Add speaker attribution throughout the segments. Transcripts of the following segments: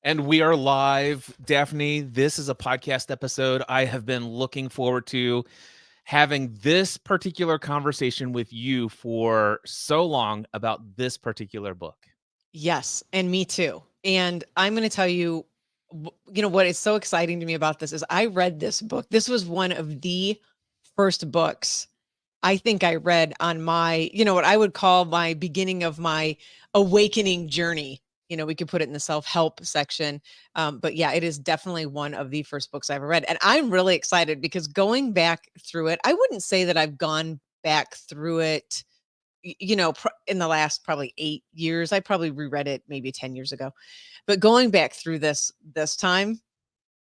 Speaker 1: And we are live. Daphne, this is a podcast episode I have been looking forward to having this particular conversation with you for so long about this particular book.
Speaker 2: Yes, and me too. And I'm going to tell you, what is so exciting to me about this is I read this book. This was one of the first books I think I read on my, what I would call my beginning of my awakening journey. We could put it in the self-help section. But yeah, it is definitely one of the first books I ever read. And I'm really excited because going back through it, I wouldn't say that I've gone back through it in the last probably 8 years. I probably reread it maybe 10 years ago. But going back through this time,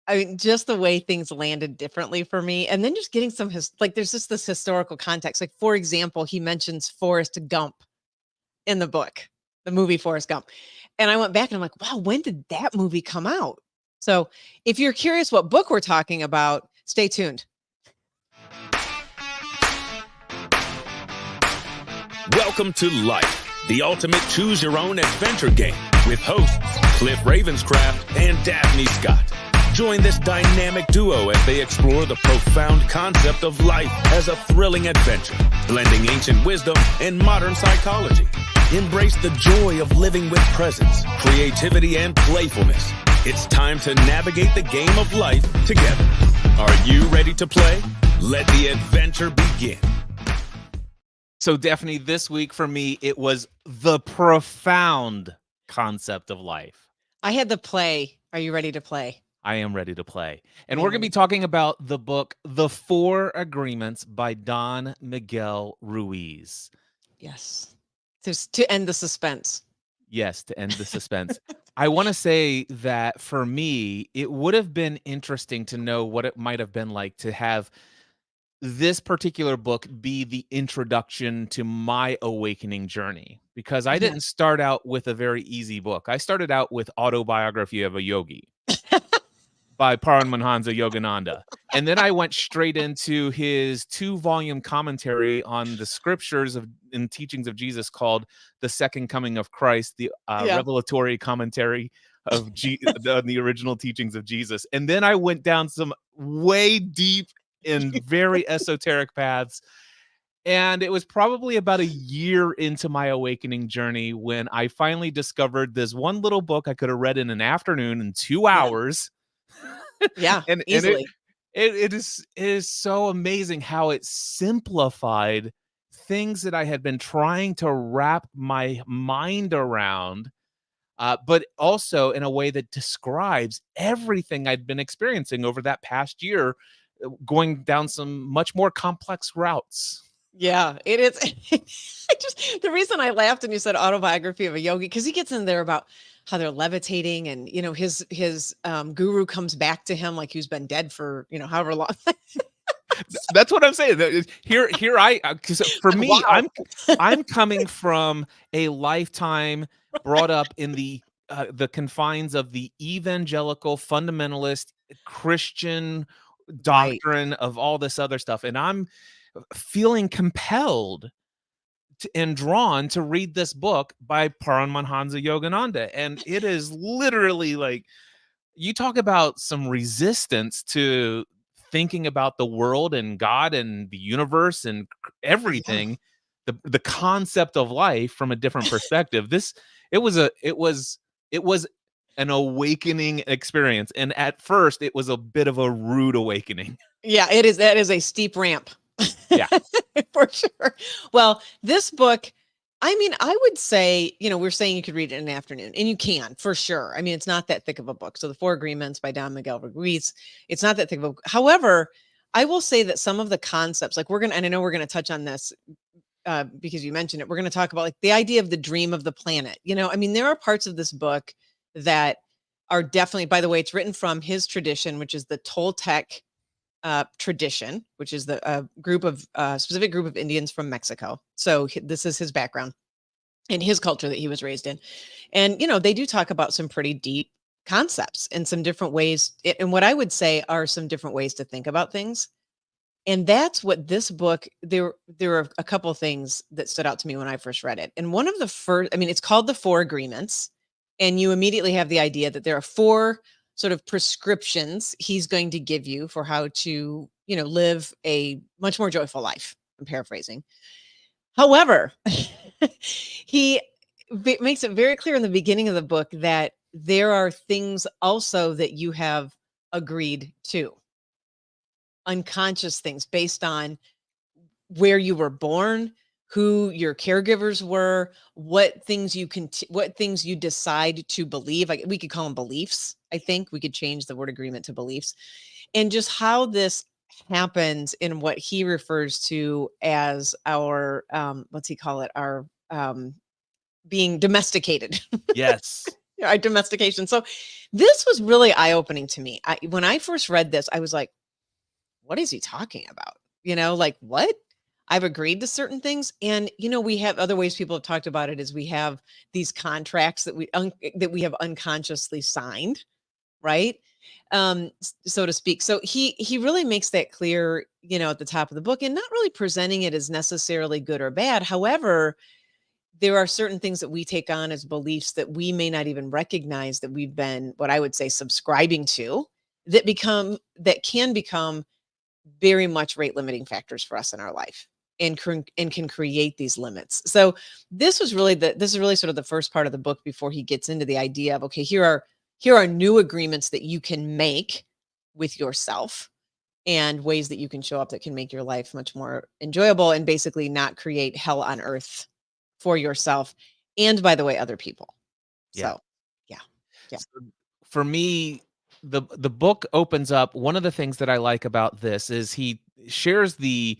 Speaker 2: I mean, just the way things landed differently for me. And then just getting there's just this historical context. Like, for example, he mentions Forrest Gump in the book, the movie Forrest Gump. And I went back and I'm like, wow, when did that movie come out? So if you're curious what book we're talking about, stay tuned.
Speaker 3: Welcome to Life, the ultimate choose-your-own adventure game with hosts Cliff Ravenscraft and Daphne Scott. Join this dynamic duo as they explore the profound concept of life as a thrilling adventure, blending ancient wisdom and modern psychology. Embrace the joy of living with presence, creativity, and playfulness. It's time to navigate the game of life together. Are you ready to play? Let the adventure begin.
Speaker 1: So, Daphne, this week for me, it was the profound concept of life.
Speaker 2: I had the play. Are you ready to play?
Speaker 1: I am ready to play. And we're going to be talking about the book, The Four Agreements by Don Miguel Ruiz.
Speaker 2: Yes. To end the suspense.
Speaker 1: Yes, to end the suspense. I want to say that for me, it would have been interesting to know what it might have been like to have this particular book be the introduction to my awakening journey, because I didn't start out with a very easy book. I started out with Autobiography of a Yogi by Paramahansa Yogananda. And then I went straight into his 2-volume commentary on the scriptures and teachings of Jesus called The Second Coming of Christ, the revelatory commentary of the original teachings of Jesus. And then I went down some way deep in very esoteric paths. And it was probably about a year into my awakening journey when I finally discovered this one little book I could have read in an afternoon in 2 hours.
Speaker 2: Yeah,
Speaker 1: and
Speaker 2: easily.
Speaker 1: It is so amazing how it simplified things that I had been trying to wrap my mind around, but also in a way that describes everything I'd been experiencing over that past year, going down some much more complex routes.
Speaker 2: Yeah, it is. The reason I laughed when you said Autobiography of a Yogi, because he gets in there about how they're levitating, and his guru comes back to him like he's been dead for however long.
Speaker 1: That's what I'm saying. Here, because for me, wow. I'm coming from a lifetime brought up in the confines of the evangelical fundamentalist Christian doctrine of all this other stuff, and I'm feeling compelled and drawn to read this book by Paramahansa Yogananda. And it is literally like, you talk about some resistance to thinking about the world and God and the universe and everything, the concept of life from a different perspective. It was an awakening experience. And at first it was a bit of a rude awakening.
Speaker 2: Yeah, it is. That is a steep ramp.
Speaker 1: Yeah,
Speaker 2: for sure. Well, this book, I mean, I would say, we're saying you could read it in an afternoon, and you can for sure. I mean, it's not that thick of a book. So The Four Agreements by Don Miguel Ruiz, it's not that thick of a book. However, I will say that some of the concepts, like and I know we're going to touch on this because you mentioned it, we're going to talk about like the idea of the dream of the planet. I mean, there are parts of this book that are definitely, by the way, it's written from his tradition, which is the Toltec tradition, which is the specific group of Indians from Mexico. So this is his background and his culture that he was raised in. And, they do talk about some pretty deep concepts and some different ways. And what I would say are some different ways to think about things. And that's what this book, there are a couple of things that stood out to me when I first read it. And one of the first, I mean, it's called The Four Agreements. And you immediately have the idea that there are 4 sort of prescriptions he's going to give you for how to, live a much more joyful life. I'm paraphrasing. However, he makes it very clear in the beginning of the book that there are things also that you have agreed to, unconscious things based on where you were born, who your caregivers were, what things you decide to believe. Like, we could call them beliefs. I think we could change the word agreement to beliefs, and just how this happens in what he refers to as our what's he call it? Our being domesticated.
Speaker 1: Yes.
Speaker 2: Our domestication. So this was really eye-opening to me. When I first read this, I was like, what is he talking about? Like, what? I've agreed to certain things. And, we have other ways people have talked about it is we have these contracts that we have unconsciously signed, right? So to speak. So he really makes that clear, at the top of the book, and not really presenting it as necessarily good or bad. However, there are certain things that we take on as beliefs that we may not even recognize that we've been, what I would say, subscribing to, that can become very much rate limiting factors for us in our life, and can create these limits. So this is really sort of the first part of the book before he gets into the idea of, okay, here are new agreements that you can make with yourself, and ways that you can show up that can make your life much more enjoyable, and basically not create hell on earth for yourself, and, by the way, other people.
Speaker 1: Yeah.
Speaker 2: So yeah. Yeah.
Speaker 1: So for me, the book opens up. One of the things that I like about this is he shares the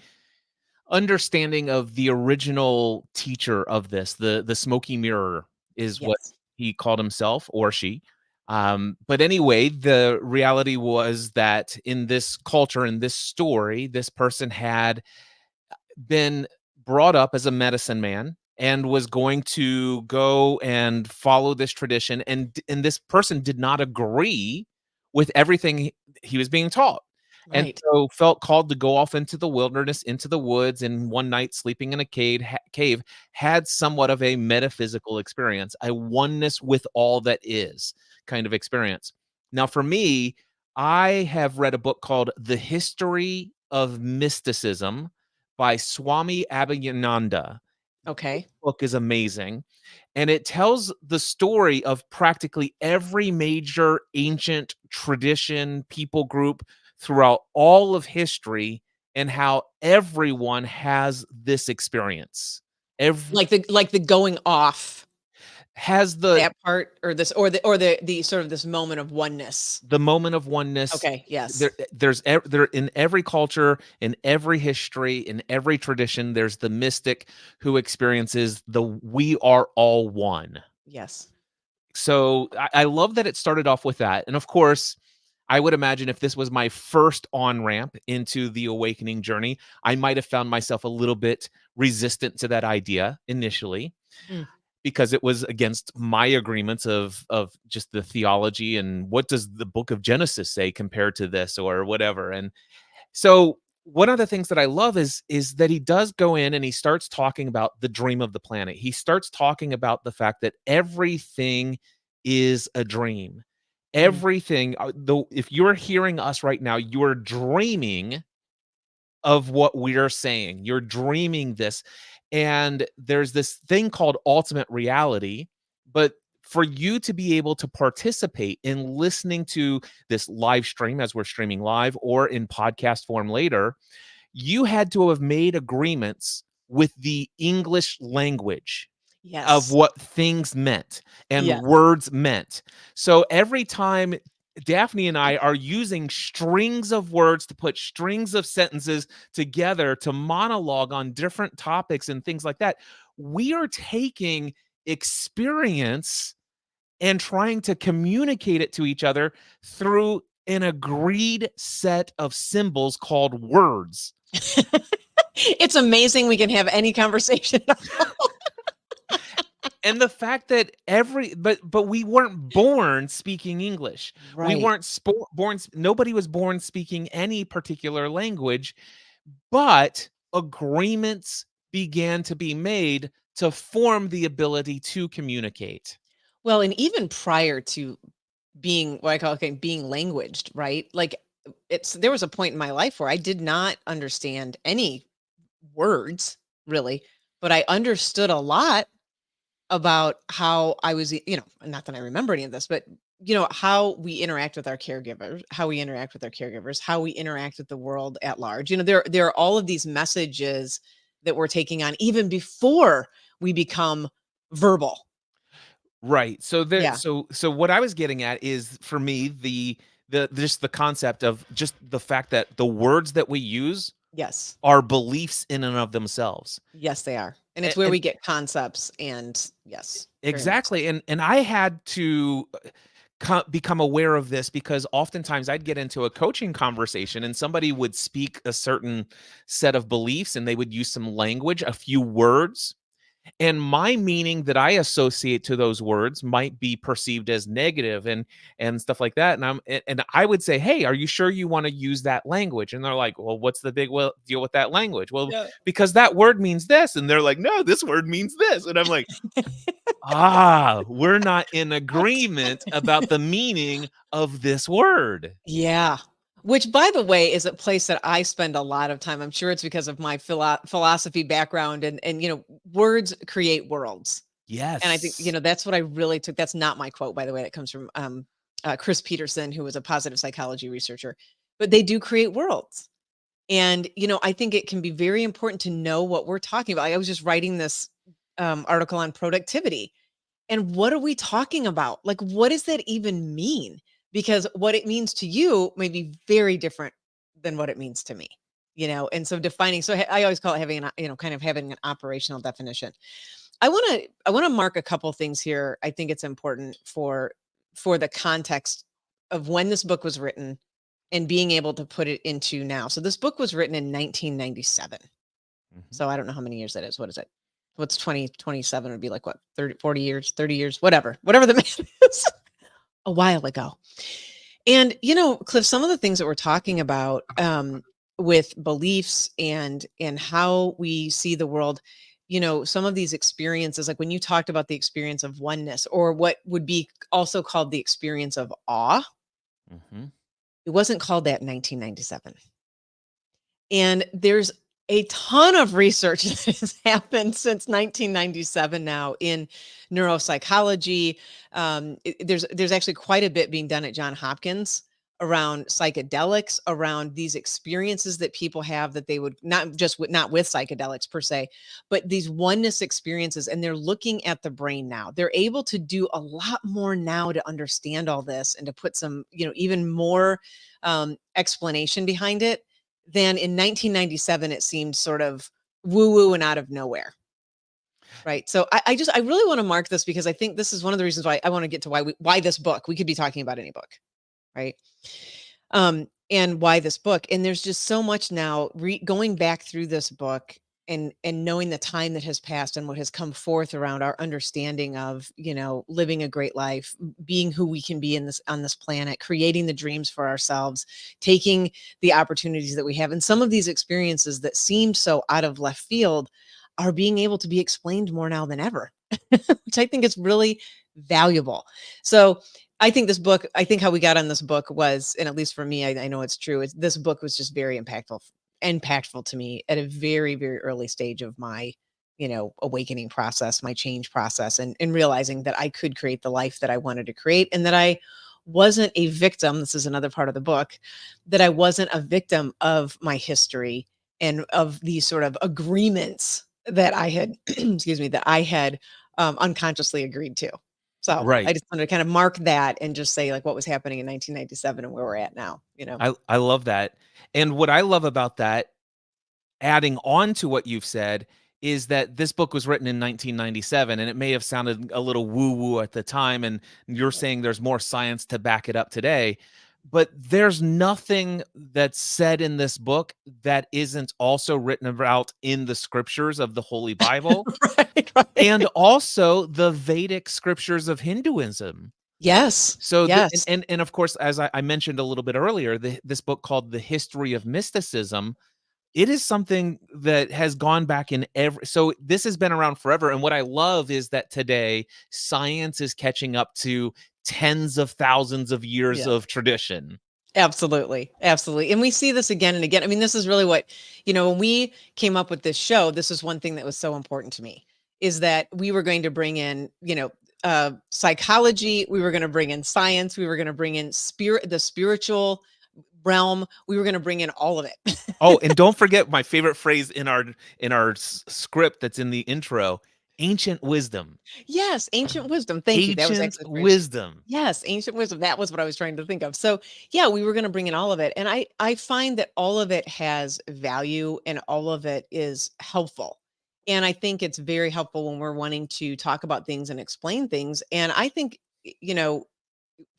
Speaker 1: understanding of the original teacher of this. The smoky mirror is what
Speaker 2: Yes.
Speaker 1: he called himself, or she. But anyway, the reality was that in this culture, in this story, this person had been brought up as a medicine man and was going to go and follow this tradition, and this person did not agree with everything he was being taught, and
Speaker 2: Right.
Speaker 1: so felt called to go off into the wilderness, into the woods, and one night sleeping in a cave had somewhat of a metaphysical experience, a oneness with all that is kind of experience. Now for me, I have read a book called The History of Mysticism by Swami Abhayananda.
Speaker 2: Okay.
Speaker 1: Book is amazing, and it tells the story of practically every major ancient tradition, people group throughout all of history, and how everyone has this experience. Every
Speaker 2: Like the going off,
Speaker 1: has the
Speaker 2: that part, or this, or the sort of this moment of oneness.
Speaker 1: the moment of oneness.
Speaker 2: Okay. Yes.
Speaker 1: There in every culture, in every history, in every tradition, there's the mystic who experiences the "we are all one."
Speaker 2: Yes.
Speaker 1: So I love that it started off with that, and of course, I would imagine if this was my first on ramp into the awakening journey, I might have found myself a little bit resistant to that idea initially,
Speaker 2: Mm.
Speaker 1: because it was against my agreements of just the theology and what does the book of Genesis say compared to this or whatever. And so one of the things that I love is that he does go in and he starts talking about the dream of the planet. He starts talking about the fact that everything is a dream.
Speaker 2: Mm.
Speaker 1: Everything, though, if you're hearing us right now, you're dreaming of what we're saying. You're dreaming this. And there's this thing called ultimate reality. But for you to be able to participate in listening to this live stream as we're streaming live or in podcast form later, you had to have made agreements with the English language of
Speaker 2: Yes.
Speaker 1: what things meant and
Speaker 2: Yes.
Speaker 1: words meant. So every time Daphne and I are using strings of words to put strings of sentences together to monologue on different topics and things like that, we are taking experience and trying to communicate it to each other through an agreed set of symbols called words.
Speaker 2: It's amazing we can have any conversation.
Speaker 1: And the fact that but we weren't born speaking English. We
Speaker 2: Right.
Speaker 1: weren't nobody was born speaking any particular language, but agreements began to be made to form the ability to communicate.
Speaker 2: Well, and even prior to being what I call, okay, being languaged, right? Like there was a point in my life where I did not understand any words really, but I understood a lot about how I was, not that I remember any of this, but how we interact with our caregivers, how we interact with the world at large. There are all of these messages that we're taking on even before we become verbal.
Speaker 1: Right. So
Speaker 2: Yeah.
Speaker 1: so what I was getting at is, for me, the just the concept of just the fact that the words that we use
Speaker 2: Yes.
Speaker 1: are beliefs in and of themselves.
Speaker 2: Yes, they are. And it's
Speaker 1: And,
Speaker 2: where
Speaker 1: and
Speaker 2: we get concepts and yes, very much so.
Speaker 1: exactly. And I had to become aware of this because oftentimes I'd get into a coaching conversation and somebody would speak a certain set of beliefs and they would use some language, a few words, and my meaning that I associate to those words might be perceived as negative and stuff like that. And I would say, "Hey, are you sure you want to use that language?" And they're like, "Well, what's the big deal with that language?" Well,
Speaker 2: Yeah.
Speaker 1: because that word means this, and they're like, "No, this word means this," and I'm like, we're not in agreement about the meaning of this word.
Speaker 2: Yeah. Which, by the way, is a place that I spend a lot of time. I'm sure it's because of my philosophy background and words create worlds. And I think,
Speaker 1: Yes.
Speaker 2: that's what I really took. That's not my quote, by the way. That comes from Chris Peterson, who was a positive psychology researcher. But they do create worlds. And, I think it can be very important to know what we're talking about. I was just writing this article on productivity. And what are we talking about? Like, what does that even mean? Because what it means to you may be very different than what it means to me, And so defining, so I always call it having kind of having an operational definition. I want to mark a couple things here. I think it's important for the context of when this book was written and being able to put it into now. So this book was written in 1997.
Speaker 1: Mhm.
Speaker 2: So I don't know how many years that is. What is it? What's 2027 would be like what? 30, 40 years, 30 years, whatever the math is. A while ago. And Cliff, some of the things that we're talking about with beliefs and how we see the world, some of these experiences, like when you talked about the experience of oneness or what would be also called the experience of awe,
Speaker 1: Mhm.
Speaker 2: it wasn't called that in 1997. And there's a ton of research that has happened since 1997 now in neuropsychology. There's actually quite a bit being done at Johns Hopkins around psychedelics, around these experiences that people have that they would not with psychedelics per se, but these oneness experiences. And they're looking at the brain now. They're able to do a lot more now to understand all this and to put some, even more explanation behind it than in 1997 it seemed sort of woo-woo and out of nowhere. Right. So I really want to mark this because I think this is one of the reasons why I want to get to why this book. We could be talking about any book, right? And why this book. And there's just so much now going back through this book and knowing the time that has passed and what has come forth around our understanding of, living a great life, being who we can be on this planet, creating the dreams for ourselves, taking the opportunities that we have. And some of these experiences that seemed so out of left field are being able to be explained more now than ever, which I think is really valuable. So I think how we got on this book was, and at least for me, I know it's true. This book was just very impactful to me at a very, very early stage of my, awakening process, my change process, and realizing that I could create the life that I wanted to create and that I wasn't a victim. This is another part of the book, that I wasn't a victim of my history and of these sort of agreements that I had, excuse me, that I had unconsciously agreed to. So I
Speaker 1: Right.
Speaker 2: just wanted to kind of mark that and just say like what was happening in 1997 and where we're at now.
Speaker 1: I love that. And what I love about that, adding on to what you've said, is that this book was written in 1997 and it may have sounded a little woo woo at the time. And you're saying there's more science to back it up today. But there's nothing that's said in this book that isn't also written about in the scriptures of the Holy Bible
Speaker 2: Right, right.
Speaker 1: and also the Vedic scriptures of Hinduism.
Speaker 2: Yes.
Speaker 1: So
Speaker 2: Yes.
Speaker 1: and of course, as I mentioned a little bit earlier, this book called The History of Mysticism it is something that has gone back in every, so this has been around forever. And what I love is that today science is catching up to tens of thousands of years
Speaker 2: Yes.
Speaker 1: of tradition.
Speaker 2: Absolutely. Absolutely. And we see this again and again. I mean, this is really what, when we came up with this show, this is one thing that was so important to me, is that we were going to bring in, psychology, we were going to bring in science, we were going to bring in the spiritual realm, we were going to bring in all of it.
Speaker 1: Oh, and don't forget my favorite phrase in our script that's in the intro, ancient wisdom.
Speaker 2: Yes, ancient wisdom. Thank you. That was
Speaker 1: Ancient
Speaker 2: actually the phrase.
Speaker 1: wisdom.
Speaker 2: Yes, ancient wisdom. That was what I was trying to think of. So, yeah, we were going to bring in all of it. And I find that all of it has value and all of it is helpful. And I think it's very helpful when we're wanting to talk about things and explain things. And I think,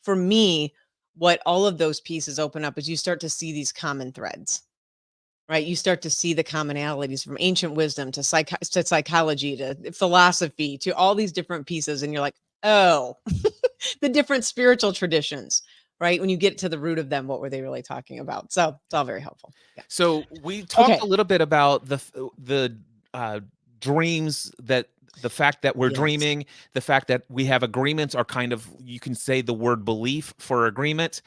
Speaker 2: for me, what all of those pieces open up is you start to see these common threads. Right, you start to see the commonalities from ancient wisdom to psychology to philosophy to all these different pieces, and you're like, oh, the different spiritual traditions. Right, when you get to the root of them, what were they really talking about? So it's all very helpful. Yeah.
Speaker 1: So we talked
Speaker 2: Okay.
Speaker 1: a little bit about the dreams, that the fact that we're
Speaker 2: Yes.
Speaker 1: dreaming, the fact that we have agreements are kind of, you can say the word belief for agreement.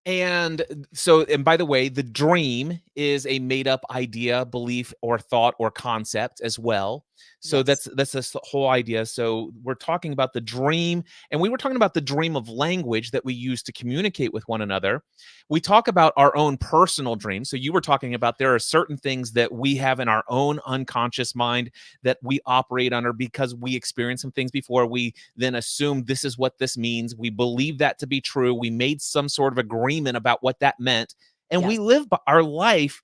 Speaker 1: And so, and by the way, the dream is a made up idea, belief, or thought or concept as well. So
Speaker 2: Yes.
Speaker 1: that's the whole idea. So we're talking about the dream, and we were talking about the dream of language that we use to communicate with one another. We talk about our own personal dreams. So you were talking about there are certain things that we have in our own unconscious mind that we operate under because we experienced some things before. We then assume this is what this means. We believe that to be true. We made some sort of agreement about what that meant. And we
Speaker 2: Yes.
Speaker 1: live our life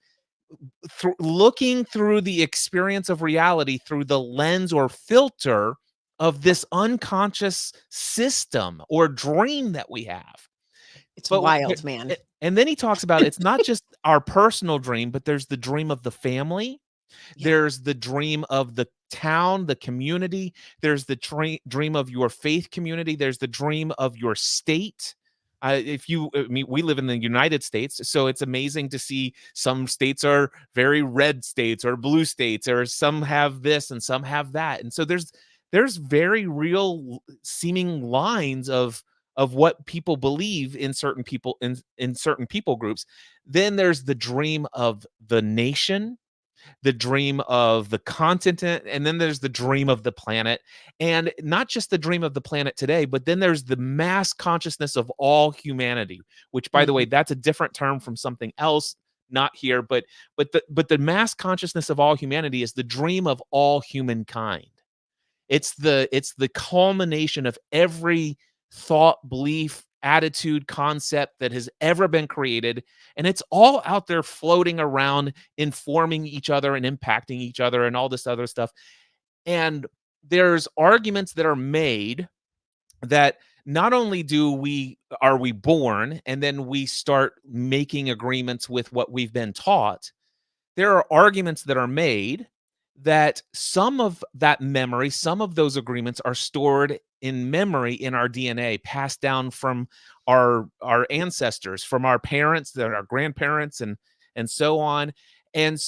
Speaker 1: looking through the experience of reality through the lens or filter of this unconscious system or dream that we have.
Speaker 2: It's
Speaker 1: But
Speaker 2: wild, man.
Speaker 1: and then he talks about it's not just our personal dream, but there's the dream of the family.
Speaker 2: Yeah.
Speaker 1: There's the dream of the town, the community. There's the dream of your faith community. There's the dream of your state. I mean, we live in the United States, so it's amazing to see some states are very red states or blue states, or some have this and some have that. And so there's very real seeming lines of what people believe in certain people in certain people groups. Then there's the dream of the nation, the dream of the continent, and then there's the dream of the planet. And not just the dream of the planet today, but then there's the mass consciousness of all humanity, which, by the way,
Speaker 2: Mhm.
Speaker 1: that's a different term from something else, not here, but the mass consciousness of all humanity is the dream of all humankind. It's the culmination of every thought, belief, attitude, concept that has ever been created, and it's all out there floating around, informing each other and impacting each other and all this other stuff. And there's arguments that are made that not only are we born and then we start making agreements with what we've been taught. There are arguments that are made that some of that memory, some of those agreements are stored in memory in our DNA, passed down from our ancestors, from our parents, our grandparents, and so on. And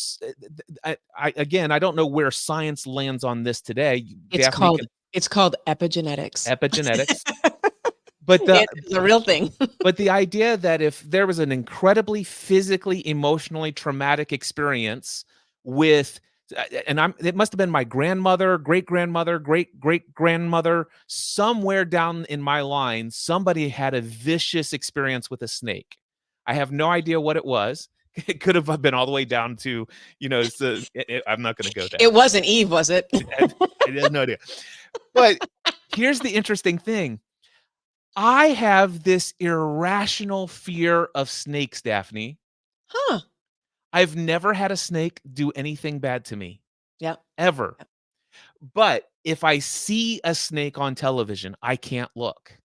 Speaker 1: again, I don't know where science lands on this today.
Speaker 2: It's
Speaker 1: Daphne
Speaker 2: called
Speaker 1: can
Speaker 2: it's called epigenetics.
Speaker 1: epigenetics, but the
Speaker 2: It's a real thing.
Speaker 1: but the idea that if there was an incredibly physically, emotionally traumatic experience with, and it must have been my grandmother, great grandmother, great great grandmother, somewhere down in my line, somebody had a vicious experience with a snake. I have no idea what it was. It could have been all the way down to, I'm not going to go there.
Speaker 2: It wasn't Eve, was it?
Speaker 1: I have no idea. But here's the interesting thing. I have this irrational fear of snakes, Daphne.
Speaker 2: Huh.
Speaker 1: I've never had a snake do anything bad to me,
Speaker 2: Yeah.
Speaker 1: ever. But if I see a snake on television, I can't look.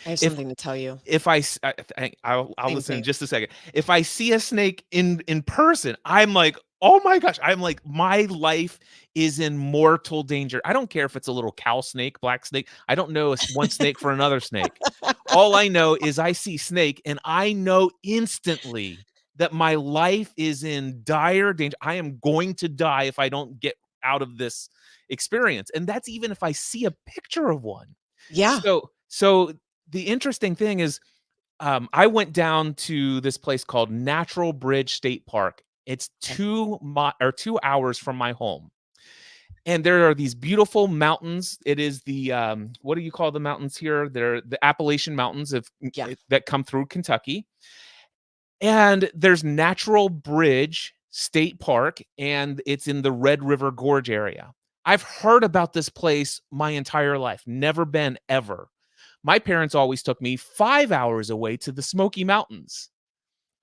Speaker 2: I have
Speaker 1: If
Speaker 2: something to tell you.
Speaker 1: if I'll
Speaker 2: Same
Speaker 1: listen in
Speaker 2: thing.
Speaker 1: just a second. If I see a snake in person, I'm like, oh my gosh, I'm like, my life is in mortal danger. I don't care if it's a little cow snake, black snake. I don't know one snake for another snake. All I know is I see snake and I know instantly that my life is in dire danger. I am going to die if I don't get out of this experience. And that's even if I see a picture of one.
Speaker 2: Yeah.
Speaker 1: So the interesting thing is, I went down to this place called Natural Bridge State Park. It's
Speaker 2: Okay.
Speaker 1: 2 hours from my home. And there are these beautiful mountains. It is the what do you call the mountains here? They're the Appalachian Mountains
Speaker 2: Yeah.
Speaker 1: that come through Kentucky. And there's Natural Bridge State Park, and it's in the Red River Gorge area. I've heard about this place my entire life, never been ever. My parents always took me 5 hours away to the Smoky Mountains.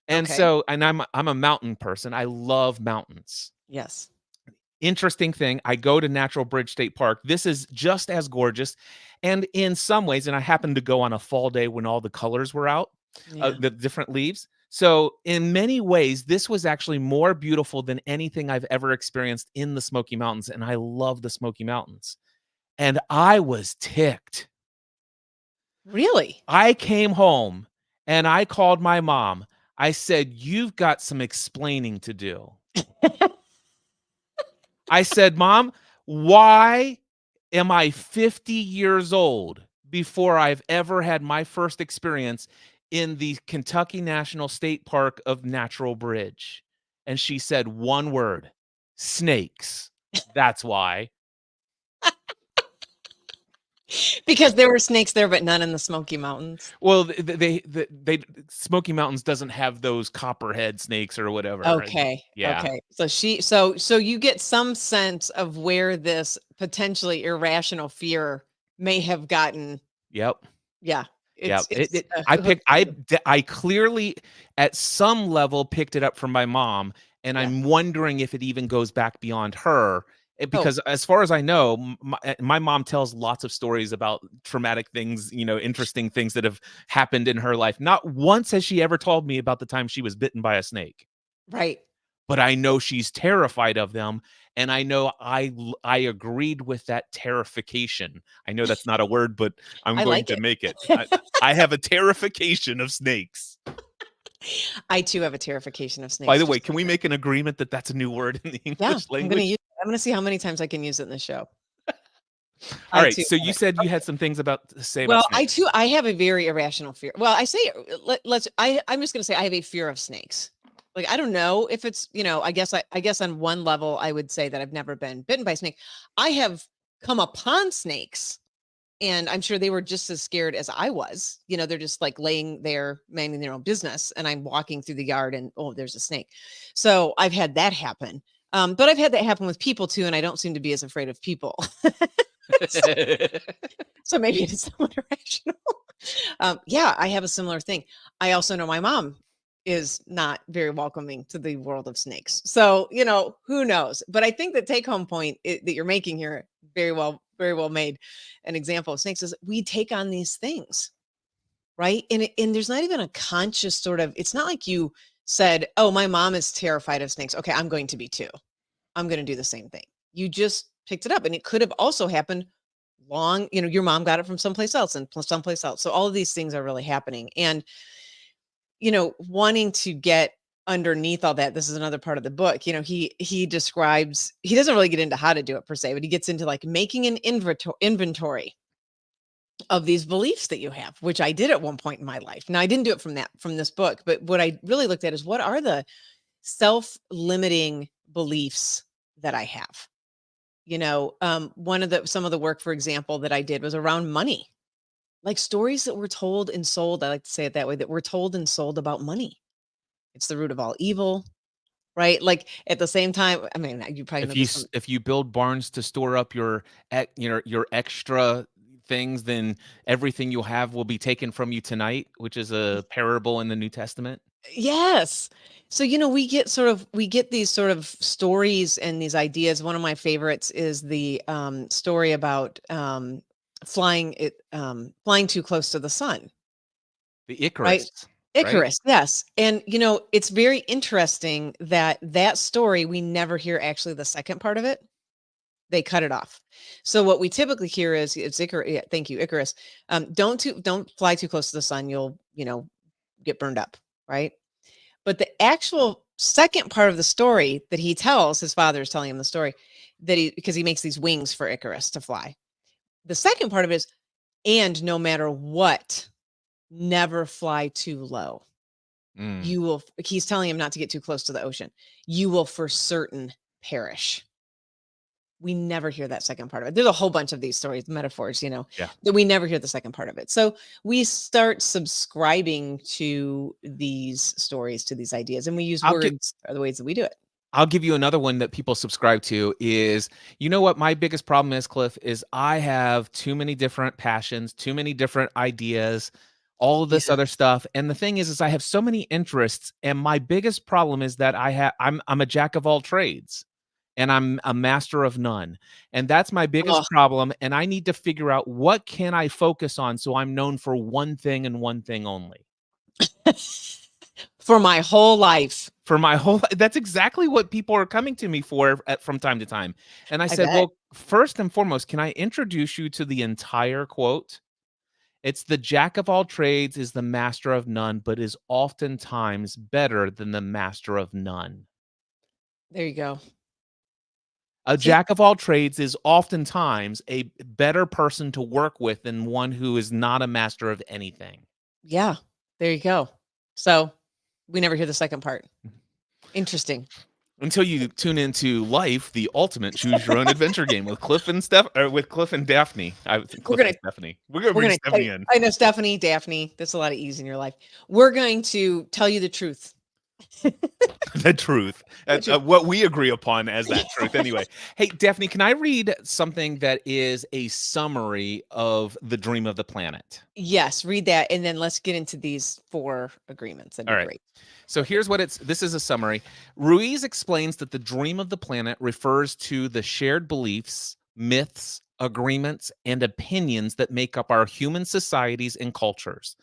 Speaker 1: And
Speaker 2: Okay.
Speaker 1: so, and I'm a mountain person. I love mountains.
Speaker 2: Yes.
Speaker 1: Interesting thing, I go to Natural Bridge State Park. This is just as gorgeous. And in some ways, and I happened to go on a fall day when all the colors were out,
Speaker 2: Yeah.
Speaker 1: the different leaves. So in many ways, this was actually more beautiful than anything I've ever experienced in the Smoky Mountains. And I love the Smoky Mountains. And I was ticked.
Speaker 2: Really?
Speaker 1: I came home and I called my mom. I said, "You've got some explaining to do." I said, "Mom, why am I 50 years old before I've ever had my first experience in the Kentucky National State Park of Natural Bridge?" And she said one word, "Snakes. That's why."
Speaker 2: Because there were snakes there, but none in the Smoky Mountains.
Speaker 1: Well, they Smoky Mountains doesn't have those copperhead snakes or whatever.
Speaker 2: Okay.
Speaker 1: Yeah.
Speaker 2: Okay. So you get some sense of where this potentially irrational fear may have gotten.
Speaker 1: Yep.
Speaker 2: Yeah.
Speaker 1: Yeah,
Speaker 2: It's
Speaker 1: I clearly at some level picked it up from my mom, and
Speaker 2: Yeah.
Speaker 1: I'm wondering if it even goes back beyond her.
Speaker 2: Oh.
Speaker 1: Because as far as I know, my mom tells lots of stories about traumatic things, interesting things that have happened in her life. Not once has she ever told me about the time she was bitten by a snake.
Speaker 2: Right.
Speaker 1: But I know she's terrified of them, and I know I agreed with that terrification. I know that's not a word, but I'm
Speaker 2: I
Speaker 1: going
Speaker 2: like
Speaker 1: to
Speaker 2: it.
Speaker 1: make it. I have a terrification of snakes.
Speaker 2: I too have a terrification of snakes.
Speaker 1: By the way,
Speaker 2: just
Speaker 1: can
Speaker 2: like
Speaker 1: we
Speaker 2: her.
Speaker 1: make an agreement that that's a new word in the
Speaker 2: Yeah,
Speaker 1: English language?
Speaker 2: I'm gonna see how many times I can use it in the show.
Speaker 1: All
Speaker 2: I
Speaker 1: right,
Speaker 2: too
Speaker 1: so
Speaker 2: have
Speaker 1: you
Speaker 2: it.
Speaker 1: said you
Speaker 2: Okay.
Speaker 1: had some things to say about
Speaker 2: Well,
Speaker 1: snakes.
Speaker 2: I have a very irrational fear. Well, I say I'm just gonna say I have a fear of snakes. Like, I don't know if it's, I guess on one level I would say that I've never been bitten by a snake. I have come upon snakes, and I'm sure they were just as scared as I was. They're just like laying there, minding their own business, and I'm walking through the yard and, oh, there's a snake. So I've had that happen. But I've had that happen with people too, and I don't seem to be as afraid of people. So maybe it is somewhat irrational. Yeah, I have a similar thing. I also know my mom is not very welcoming to the world of snakes. So, who knows? But I think the take home point that you're making here, very well made. An example of snakes is we take on these things, right? And there's not even a conscious sort of, it's not like you said, "Oh, my mom is terrified of snakes. Okay, I'm going to be too. I'm going to do the same thing." You just picked it up, and it could have also happened your mom got it from someplace else and someplace else. So all of these things are really happening. And, wanting to get underneath all that, this is another part of the book. He describes, he doesn't really get into how to do it per se, but he gets into like making an inventory of these beliefs that you have, which I did at one point in my life. Now, I didn't do it from this book, but what I really looked at is, what are the self-limiting beliefs that I have? Some of the work, for example, that I did was around money, like stories that were told and sold. I like to say it that way, that were told and sold about money. It's the root of all evil, right? Like, at the same time, I mean, you probably know this from.
Speaker 1: If you build barns to store up your extra things, then everything you'll have will be taken from you tonight, which is a parable in the New Testament.
Speaker 2: Yes. So, we get these sort of stories and these ideas. One of my favorites is the story about flying too close to the sun.
Speaker 1: The Icarus.
Speaker 2: Icarus, yes. And, it's very interesting that story, we never hear actually the second part of it. They cut it off. So what we typically hear is, it's Icarus. Yeah, thank you, Icarus. Don't fly too close to the sun. You'll, get burned up, right? But the actual second part of the story that he tells, his father is telling him the story because he makes these wings for Icarus to fly. The second part of it is, and no matter what, never fly too low. You will, he's telling him not to get too close to the ocean. You will for certain perish. We never hear that second part of it. There's a whole bunch of these stories, metaphors,
Speaker 1: Yeah.
Speaker 2: that we never hear the second part of it. So we start subscribing to these stories, to these ideas, and we use words are the ways that we do it.
Speaker 1: I'll give you another one that people subscribe to is, you know what my biggest problem is, Cliff, is I have too many different passions, too many different ideas, all of this other stuff. And the thing is I have so many interests. And my biggest problem is that I'm a jack of all trades and I'm a master of none. And that's my biggest problem. And I need to figure out what can I focus on so I'm known for one thing and one thing only.
Speaker 2: For my whole life.
Speaker 1: That's exactly what people are coming to me for from time to time. And I said, well, first and foremost, can I introduce you to the entire quote? It's the jack of all trades is the master of none, but is oftentimes better than the master of none.
Speaker 2: There you go.
Speaker 1: A jack of all trades is oftentimes a better person to work with than one who is not a master of anything.
Speaker 2: Yeah, there you go. So we never hear the second part. Interesting.
Speaker 1: Until you tune into Life, the ultimate choose your own adventure game with Cliff and Daphne. We're gonna bring Stephanie in.
Speaker 2: I know Stephanie, Daphne. There's a lot of E's in your life. We're going to tell you the truth.
Speaker 1: The truth. What we agree upon as that truth. Anyway, hey, Daphne, can I read something that is a summary of the dream of the planet?
Speaker 2: Yes, read that. And then let's get into these 4 agreements. That'd be great.
Speaker 1: So here's what this is a summary. Ruiz explains that the dream of the planet refers to the shared beliefs, myths, agreements, and opinions that make up our human societies and cultures.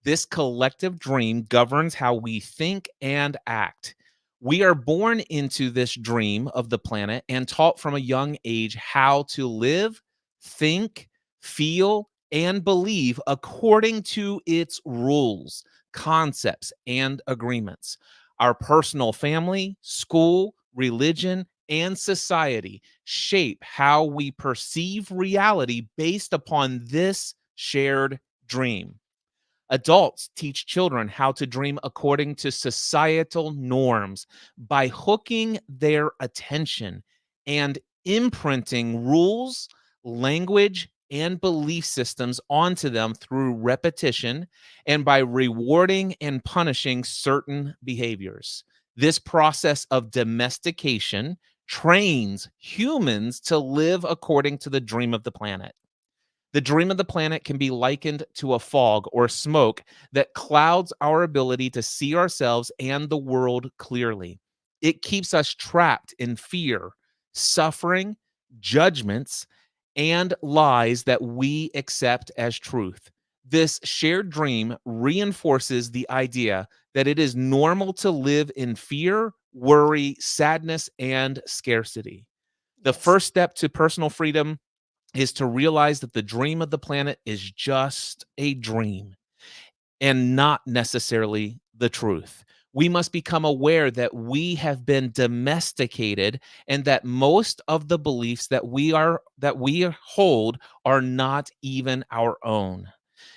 Speaker 1: This collective dream governs how we think and act. We are born into this dream of the planet and taught from a young age how to live, think, feel, and believe according to its rules, concepts, and agreements. Our personal family, school, religion, and society shape how we perceive reality based upon this shared dream. Adults teach children how to dream according to societal norms by hooking their attention and imprinting rules, language, and belief systems onto them through repetition and by rewarding and punishing certain behaviors. This process of domestication trains humans to live according to the dream of the planet. The dream of the planet can be likened to a fog or smoke that clouds our ability to see ourselves and the world clearly. It keeps us trapped in fear, suffering, judgments, and lies that we accept as truth. This shared dream reinforces the idea that it is normal to live in fear, worry, sadness, and scarcity. The first step to personal freedom is to realize that the dream of the planet is just a dream and not necessarily the truth. We must become aware that we have been domesticated and that most of the beliefs that we hold are not even our own.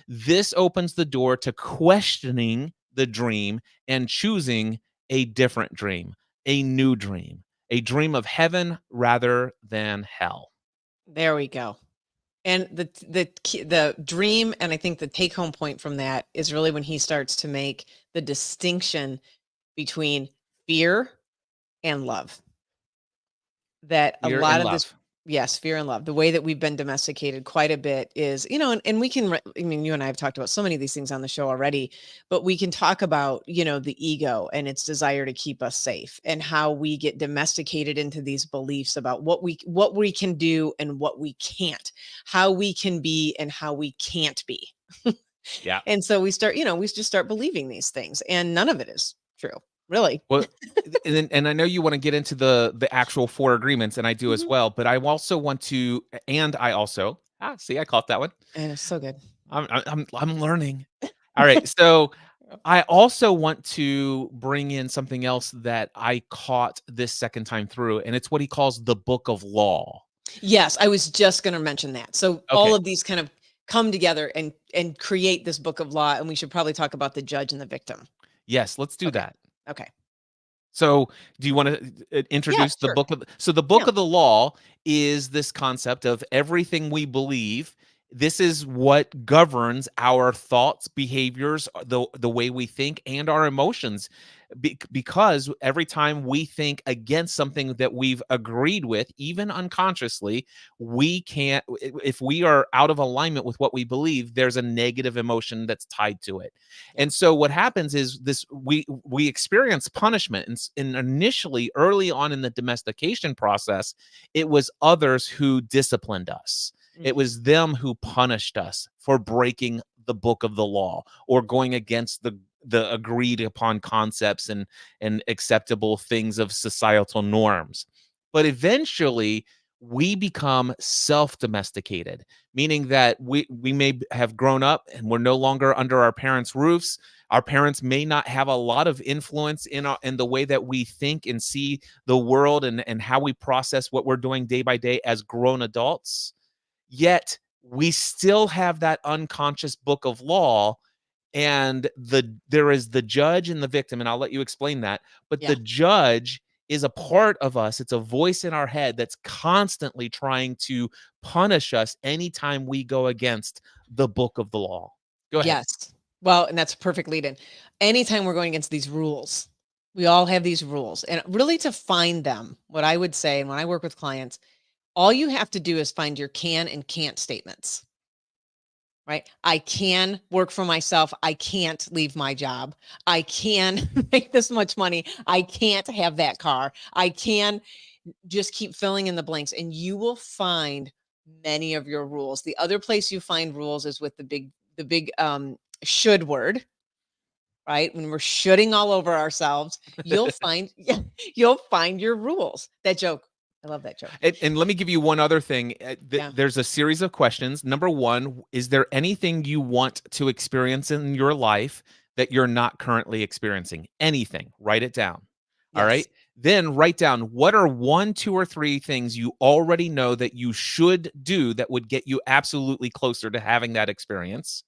Speaker 1: This opens the door to questioning the dream and choosing a different dream, a new dream, a dream of heaven rather than hell.
Speaker 2: There we go. And the dream, and I think the take home point from that is really when he starts to make the distinction between fear and love. That
Speaker 1: Fear
Speaker 2: a lot
Speaker 1: and
Speaker 2: of this,
Speaker 1: love.
Speaker 2: yes, fear and love. The way that we've been domesticated quite a bit is, and we can, I mean, you and I have talked about so many of these things on the show already, but we can talk about, the ego and its desire to keep us safe and how we get domesticated into these beliefs about what we can do and what we can't, how we can be and how we can't be.
Speaker 1: Yeah.
Speaker 2: And so we just start believing these things, and none of it is true, really.
Speaker 1: Well, and I know you want to get into the actual 4 agreements, and I do as well. But I also want to, and I also see, I caught that one.
Speaker 2: And it's so good.
Speaker 1: I'm learning. All right, so I also want to bring in something else that I caught this second time through, and it's what he calls the book of law.
Speaker 2: Yes, I was just going to mention that. So all
Speaker 1: Okay.
Speaker 2: of these kind of come together and create this book of law, and we should probably talk about the judge and the victim.
Speaker 1: Yes, let's do
Speaker 2: Okay.
Speaker 1: that.
Speaker 2: Okay.
Speaker 1: So, do you want to
Speaker 2: Yeah,
Speaker 1: introduce the
Speaker 2: sure.
Speaker 1: book of so the
Speaker 2: Yeah.
Speaker 1: book of the law is this concept of everything we believe. This is what governs our thoughts, behaviors, the way we think, and our emotions. Because every time we think against something that we've agreed with, even unconsciously, we can't. If we are out of alignment with what we believe, there's a negative emotion that's tied to it.
Speaker 2: Yeah.
Speaker 1: And so what happens is this we experience punishment and initially early on in the domestication process, it was others who disciplined us. It
Speaker 2: Mhm.
Speaker 1: was them who punished us for breaking the book of the law or going against the agreed upon concepts and acceptable things of societal norms. But eventually we become self-domesticated, meaning that we may have grown up and we're no longer under our parents' roofs. Our parents may not have a lot of influence in the way that we think and see the world and how we process what we're doing day by day as grown adults. Yet we still have that unconscious book of law, and there is the judge and the victim, and I'll let you explain that. But
Speaker 2: Yeah.
Speaker 1: the judge is a part of us. It's a voice in our head that's constantly trying to punish us anytime we go against the book of the law. Go ahead.
Speaker 2: Yes. Well, and that's a perfect lead in. Anytime we're going against these rules, we all have these rules. And really to find them, what I would say, and when I work with clients, all you have to do is find your can and can't statements, right? I can work for myself. I can't leave my job. I can make this much money. I can't have that car. I can just keep filling in the blanks and you will find many of your rules. The other place you find rules is with the big should word, right? When we're shoulding all over ourselves, you'll find yeah, you'll find your rules. That joke. I love that joke.
Speaker 1: And let me give you one other thing.
Speaker 2: Yeah.
Speaker 1: There's a series of questions. Number one, is there anything you want to experience in your life that you're not currently experiencing? Anything. Write it down. All
Speaker 2: Yes.
Speaker 1: right. Then write down what are one, two, or three things you already know that you should do that would get you absolutely closer to having that experience.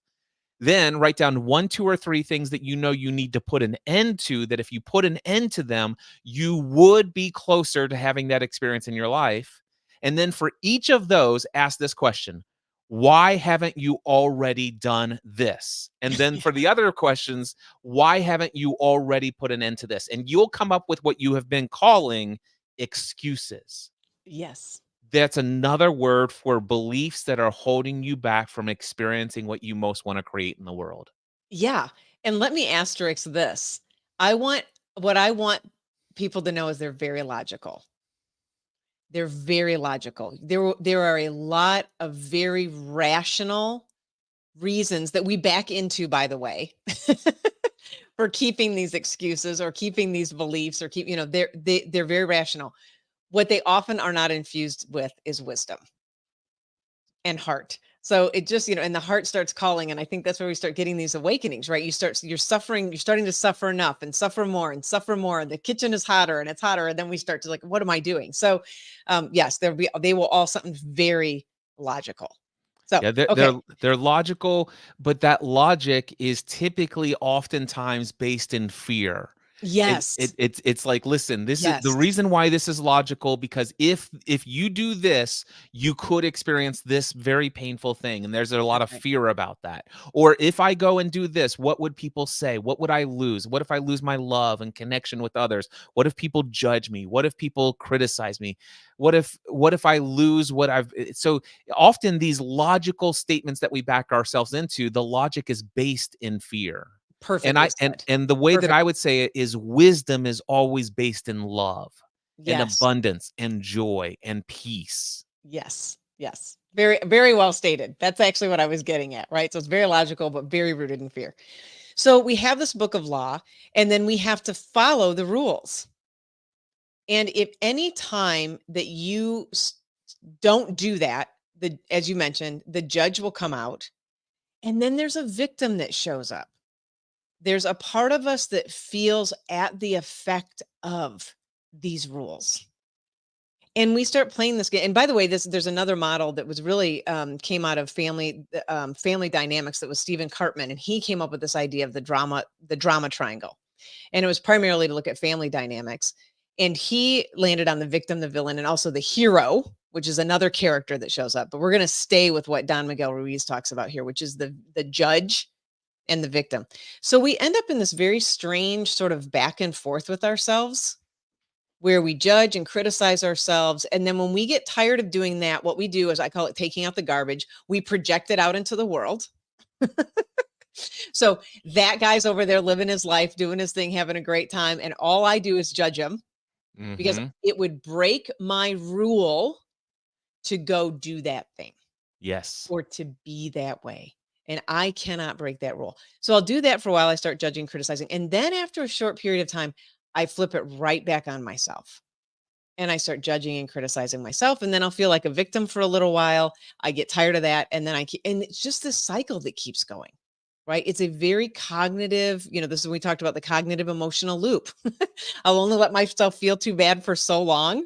Speaker 1: Then write down one, two, or three things that you know you need to put an end to, that if you put an end to them, you would be closer to having that experience in your life. And then for each of those, ask this question: why haven't you already done this? And then for the other questions, why haven't you already put an end to this? And you'll come up with what you have been calling excuses.
Speaker 2: Yes.
Speaker 1: That's another word for beliefs that are holding you back from experiencing what you most want to create in the world.
Speaker 2: Yeah. And let me asterisk this. I want people to know is they're very logical. They're very logical. There are a lot of very rational reasons that we back into, by the way, for keeping these excuses or keeping these beliefs or they're very rational. What they often are not infused with is wisdom and heart. So it just, and the heart starts calling. And I think that's where we start getting these awakenings, right? You're starting to suffer enough and suffer more and suffer more. And the kitchen is hotter and it's hotter. And then we start to like, what am I doing? So yes, they will all something very logical. So,
Speaker 1: Yeah,
Speaker 2: okay.
Speaker 1: they're logical, but that logic is typically oftentimes based in fear.
Speaker 2: Yes.
Speaker 1: It's like, listen, this is the
Speaker 2: Yes.
Speaker 1: reason why this is logical, because if you do this, you could experience this very painful thing, and there's a lot
Speaker 2: That's
Speaker 1: of
Speaker 2: right.
Speaker 1: fear about that. Or if I go and do this, what would people say? What would I lose? What if I lose my love and connection with others? What if people judge me? What if people criticize me? What if I lose what so often these logical statements that we back ourselves into, the logic is based in fear. And
Speaker 2: Perfectly
Speaker 1: I
Speaker 2: said.
Speaker 1: and the way that
Speaker 2: Perfect.
Speaker 1: I would say it is wisdom is always based in love and
Speaker 2: Yes.
Speaker 1: abundance and joy and peace.
Speaker 2: Yes. Yes. Very, very well stated. That's actually what I was getting at, right? So it's very logical, but very rooted in fear. So we have this book of law, and then we have to follow the rules. And if any time that don't do that, as you mentioned, the judge will come out, and then there's a victim that shows up. there's a part of us that feels at the effect of these rules. And we start playing this game. And by the way, there's another model that was really came out of family dynamics. That was Stephen Cartman, and he came up with this idea of the drama triangle. And it was primarily to look at family dynamics. And he landed on the victim, the villain, and also the hero, which is another character that shows up. But we're going to stay with what Don Miguel Ruiz talks about here, which is the judge and the victim. So we end up in this very strange sort of back and forth with ourselves, where we judge and criticize ourselves. And then when we get tired of doing that, what we do is, I call it taking out the garbage. We project it out into the world. So that guy's over there living his life, doing his thing, having a great time. And all I do is judge him because it would break my rule to go do that thing.
Speaker 1: Yes.
Speaker 2: Or to be that way. And I cannot break that rule. So I'll do that for a while. I start judging, criticizing. And then after a short period of time, I flip it right back on myself. And I start judging and criticizing myself. And then I'll feel like a victim for a little while. I get tired of that. And then and it's just this cycle that keeps going. Right? It's a very cognitive, this is when we talked about the cognitive emotional loop. I'll only let myself feel too bad for so long,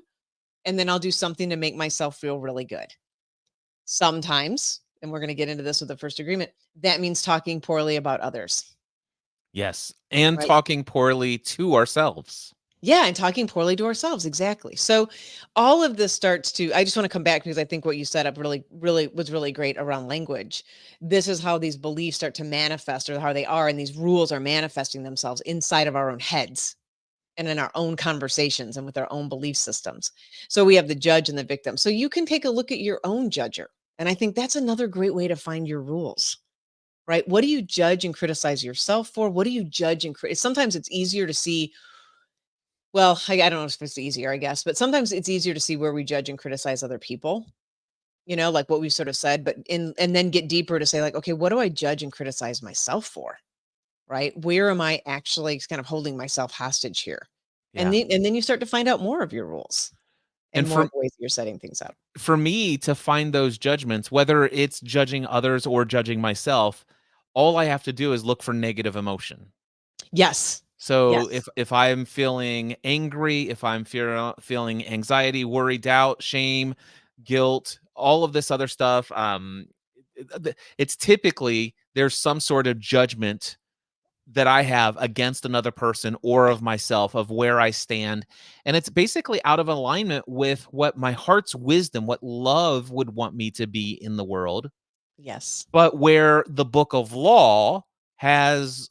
Speaker 2: and then I'll do something to make myself feel really good. Sometimes, and we're going to get into this with the first agreement, that means talking poorly about others.
Speaker 1: Yes. And
Speaker 2: Right.
Speaker 1: talking poorly to ourselves.
Speaker 2: Yeah, and talking poorly to ourselves. Exactly. So all of this starts to, I just want to come back because I think what you set up really was really great around language. This is how these beliefs start to manifest, or how they are, and these rules are manifesting themselves inside of our own heads and in our own conversations and with our own belief systems. So we have the judge and the victim. So you can take a look at your own judger. And I think that's another great way to find your rules. Right? What do you judge and criticize yourself for? What do you judge and criticize? Sometimes it's easier to see. Well, I don't know if it's easier, I guess, but sometimes it's easier to see where we judge and criticize other people, like what we sort of said, and then get deeper to say, like, okay, what do I judge and criticize myself for? Right? Where am I actually kind of holding myself hostage here?
Speaker 1: Yeah.
Speaker 2: And then you start to find out more of your rules and more of the ways that you're setting things up.
Speaker 1: For me to find those judgments, whether it's judging others or judging myself, all I have to do is look for negative emotion.
Speaker 2: Yes.
Speaker 1: So
Speaker 2: Yes.
Speaker 1: if I'm feeling angry, if I'm feeling anxiety, worry, doubt, shame, guilt, all of this other stuff, it's typically there's some sort of judgment that I have against another person or of myself, of where I stand. And it's basically out of alignment with what my heart's wisdom, what love would want me to be in the world.
Speaker 2: Yes.
Speaker 1: But where the book of law has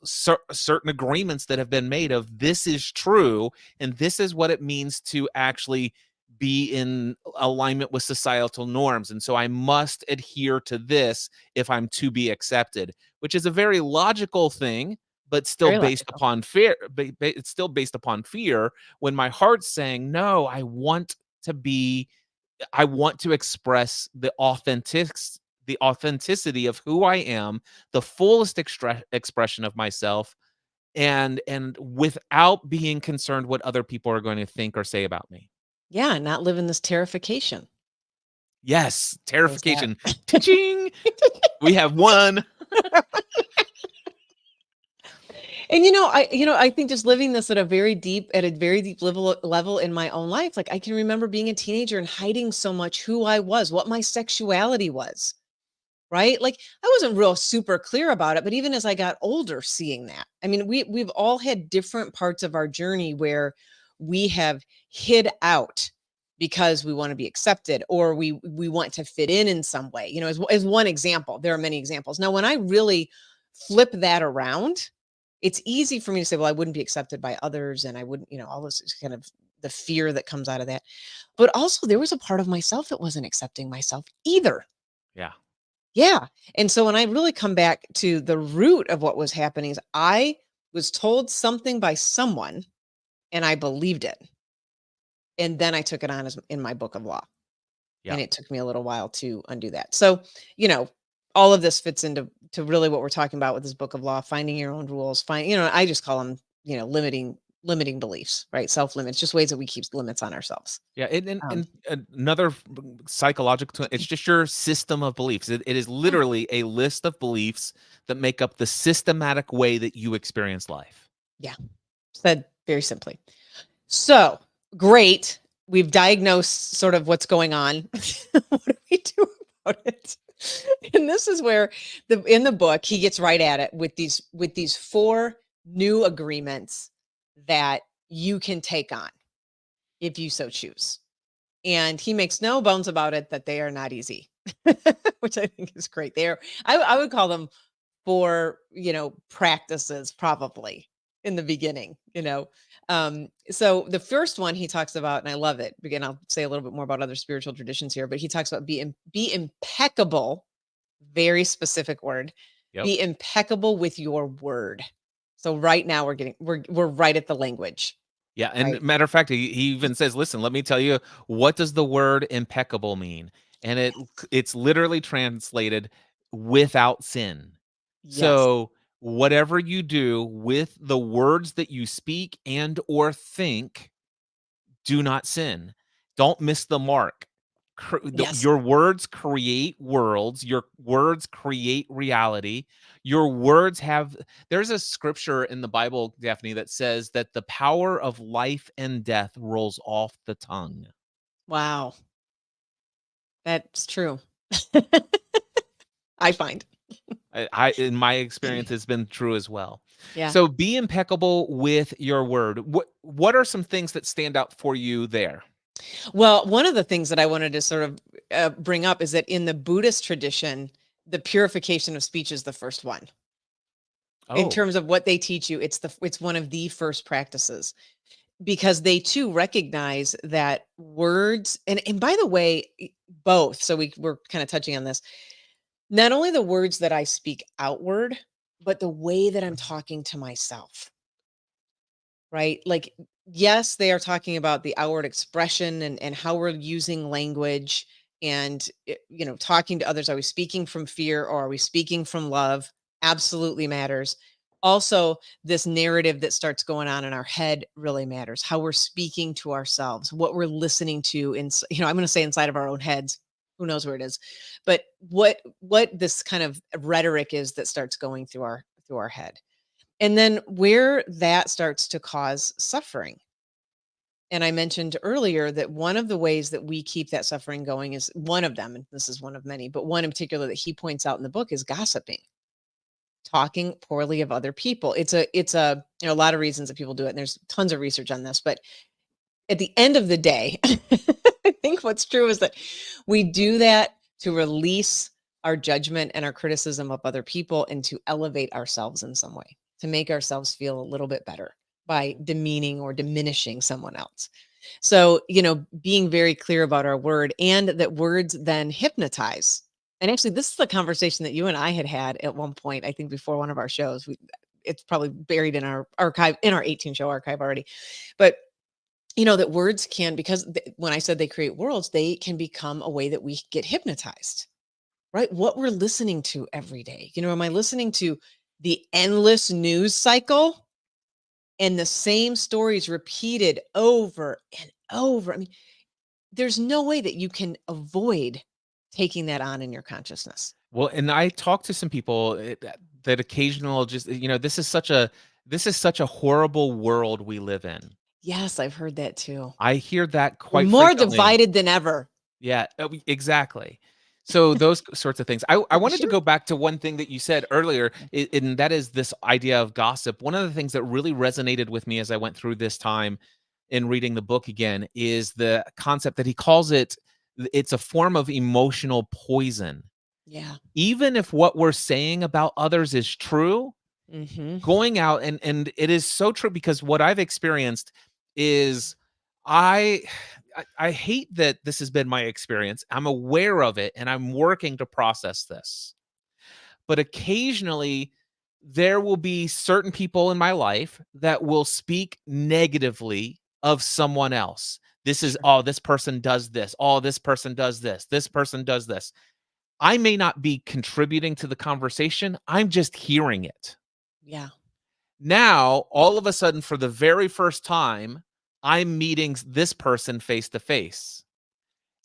Speaker 1: certain agreements that have been made of, this is true, and this is what it means to actually be in alignment with societal norms. And so I must adhere to this if I'm to be accepted, which is a very logical thing, but still
Speaker 2: Very
Speaker 1: based
Speaker 2: logical.
Speaker 1: upon fear. It's still based upon fear when my heart's saying, no, I want to express the authenticity of who I am, the fullest expression of myself, and without being concerned what other people are going to think or say about me.
Speaker 2: Yeah. Not live in this terrification.
Speaker 1: Yes,
Speaker 2: There's that.
Speaker 1: terrification. Cha-ching! We have one.
Speaker 2: And I think just living this at a very deep level in my own life, like I can remember being a teenager and hiding so much who I was, what my sexuality was, right? Like I wasn't real super clear about it, but even as I got older, seeing that, I mean, we've all had different parts of our journey where we have hid out because we want to be accepted, or we want to fit in some way, as one example. There are many examples. Now, when I really flip that around, it's easy for me to say, well, I wouldn't be accepted by others, and I wouldn't, all this is kind of the fear that comes out of that. But also there was a part of myself that wasn't accepting myself either.
Speaker 1: Yeah.
Speaker 2: Yeah. And so when I really come back to the root of what was happening, is I was told something by someone and I believed it. And then I took it on as in my book of law.
Speaker 1: Yeah.
Speaker 2: And it took me a little while to undo that. So, all of this fits into really what we're talking about with this book of law, finding your own rules, I just call them, limiting limiting beliefs, right? Self-limits, just ways that we keep limits on ourselves.
Speaker 1: Yeah, and,
Speaker 2: Um,
Speaker 1: and another psychological, it's just your system of beliefs. It is
Speaker 2: yeah,
Speaker 1: literally a list of beliefs that make up the systematic way that you experience life.
Speaker 2: yeah, said very simply. So great. We've diagnosed sort of what's going on. What do we do about it? And this is where in the book he gets right at it with these four new agreements that you can take on if you so choose. And he makes no bones about it that they are not easy, which I think is great. I would call them for, practices probably in the beginning, so the first one he talks about, and I love it. Again, I'll say a little bit more about other spiritual traditions here, but he talks about be impeccable, very specific word.
Speaker 1: Yep.
Speaker 2: Be impeccable with your word. So right now we're right at the language,
Speaker 1: Yeah, and
Speaker 2: right?
Speaker 1: matter of fact, he even says, "Listen, let me tell you, what does the word impeccable mean?" And it's literally translated without sin.
Speaker 2: Yes.
Speaker 1: So, whatever you do with the words that you speak and or think, do not sin. Don't miss the mark.
Speaker 2: Yes.
Speaker 1: Your words create worlds. Your words create reality. Your words have. There's a scripture in the Bible, Daphne, that says that the power of life and death rolls off the tongue.
Speaker 2: Wow. That's true. I find.
Speaker 1: In my experience, has been true as well.
Speaker 2: Yeah.
Speaker 1: So be impeccable with your word. What are some things that stand out for you there?
Speaker 2: Well, one of the things that I wanted to sort of bring up is that in the Buddhist tradition, the purification of speech is the first one. In
Speaker 1: Oh,
Speaker 2: terms of what they teach you, it's one of the first practices because they too recognize that words and by the way, both. So we're kind of touching on this. Not only the words that I speak outward, but the way that I'm talking to myself. Right? Like, yes, they are talking about the outward expression and how we're using language and, talking to others. Are we speaking from fear or are we speaking from love? Absolutely matters. Also, this narrative that starts going on in our head really matters. How we're speaking to ourselves, what we're listening to I'm going to say inside of our own heads. Who knows where it is? But what this kind of rhetoric is that starts going through our head. And then where that starts to cause suffering. And I mentioned earlier that one of the ways that we keep that suffering going is one of them, and this is one of many, but one in particular that he points out in the book is gossiping, talking poorly of other people. It's a a lot of reasons that people do it. And there's tons of research on this, but at the end of the day, I think what's true is that we do that to release our judgment and our criticism of other people and to elevate ourselves in some way, to make ourselves feel a little bit better by demeaning or diminishing someone else. So, being very clear about our word and that words then hypnotize. And actually, this is a conversation that you and I had at one point, I think before one of our shows. It's probably buried in our archive, in our 18 show archive already. But that words can, because when I said they create worlds, they can become a way that we get hypnotized, right? What we're listening to every day. Am I listening to the endless news cycle and the same stories repeated over and over? I mean, there's no way that you can avoid taking that on in your consciousness.
Speaker 1: well, and I talk to some people that occasional just this is such a horrible world we live in.
Speaker 2: Yes, I've heard that too.
Speaker 1: I hear that
Speaker 2: We're
Speaker 1: quite
Speaker 2: more
Speaker 1: frequently.
Speaker 2: divided than ever.
Speaker 1: Yeah, exactly. So those sorts of things. I wanted to
Speaker 2: Sure.
Speaker 1: go back to one thing that you said earlier, and that is this idea of gossip. One of the things that really resonated with me as I went through this time in reading the book again is the concept that he calls it's a form of emotional poison.
Speaker 2: Yeah.
Speaker 1: Even if what we're saying about others is true,
Speaker 2: Hmm.
Speaker 1: going out and it is so true because what I've experienced is I I hate that this has been my experience. I'm aware of it and I'm working to process this. But occasionally there will be certain people in my life that will speak negatively of someone else. This is,
Speaker 2: Sure.
Speaker 1: oh, this person does this. Oh, this person does this. This person does this. I may not be contributing to the conversation. I'm just hearing it.
Speaker 2: Yeah.
Speaker 1: Now, all of a sudden, for the very first time, I'm meeting this person face to face.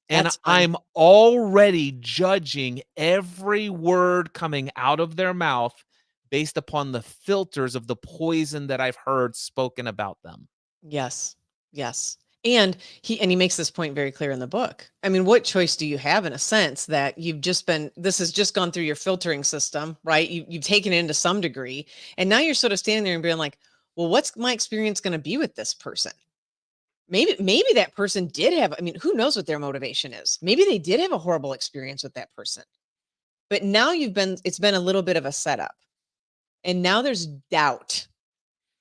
Speaker 1: And
Speaker 2: That's fun.
Speaker 1: I'm already judging every word coming out of their mouth based upon the filters of the poison that I've heard spoken about them.
Speaker 2: Yes. Yes. And he makes this point very clear in the book. I mean, what choice do you have in a sense that this has just gone through your filtering system, right? You've taken it into some degree. And now you're sort of standing there and being like, well, what's my experience going to be with this person? Maybe that person did have, I mean, who knows what their motivation is? Maybe they did have a horrible experience with that person. But now it's been a little bit of a setup. And now there's doubt,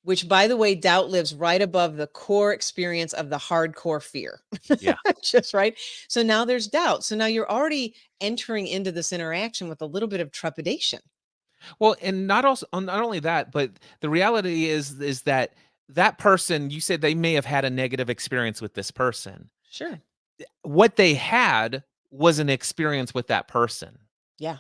Speaker 2: which, by the way, doubt lives right above the core experience of the hardcore fear.
Speaker 1: Yeah.
Speaker 2: Just right. So now there's doubt. So now you're already entering into this interaction with a little bit of trepidation.
Speaker 1: Well, and not only that, but the reality is that that person, you said they may have had a negative experience with this person.
Speaker 2: Sure.
Speaker 1: What they had was an experience with that person,
Speaker 2: Yeah.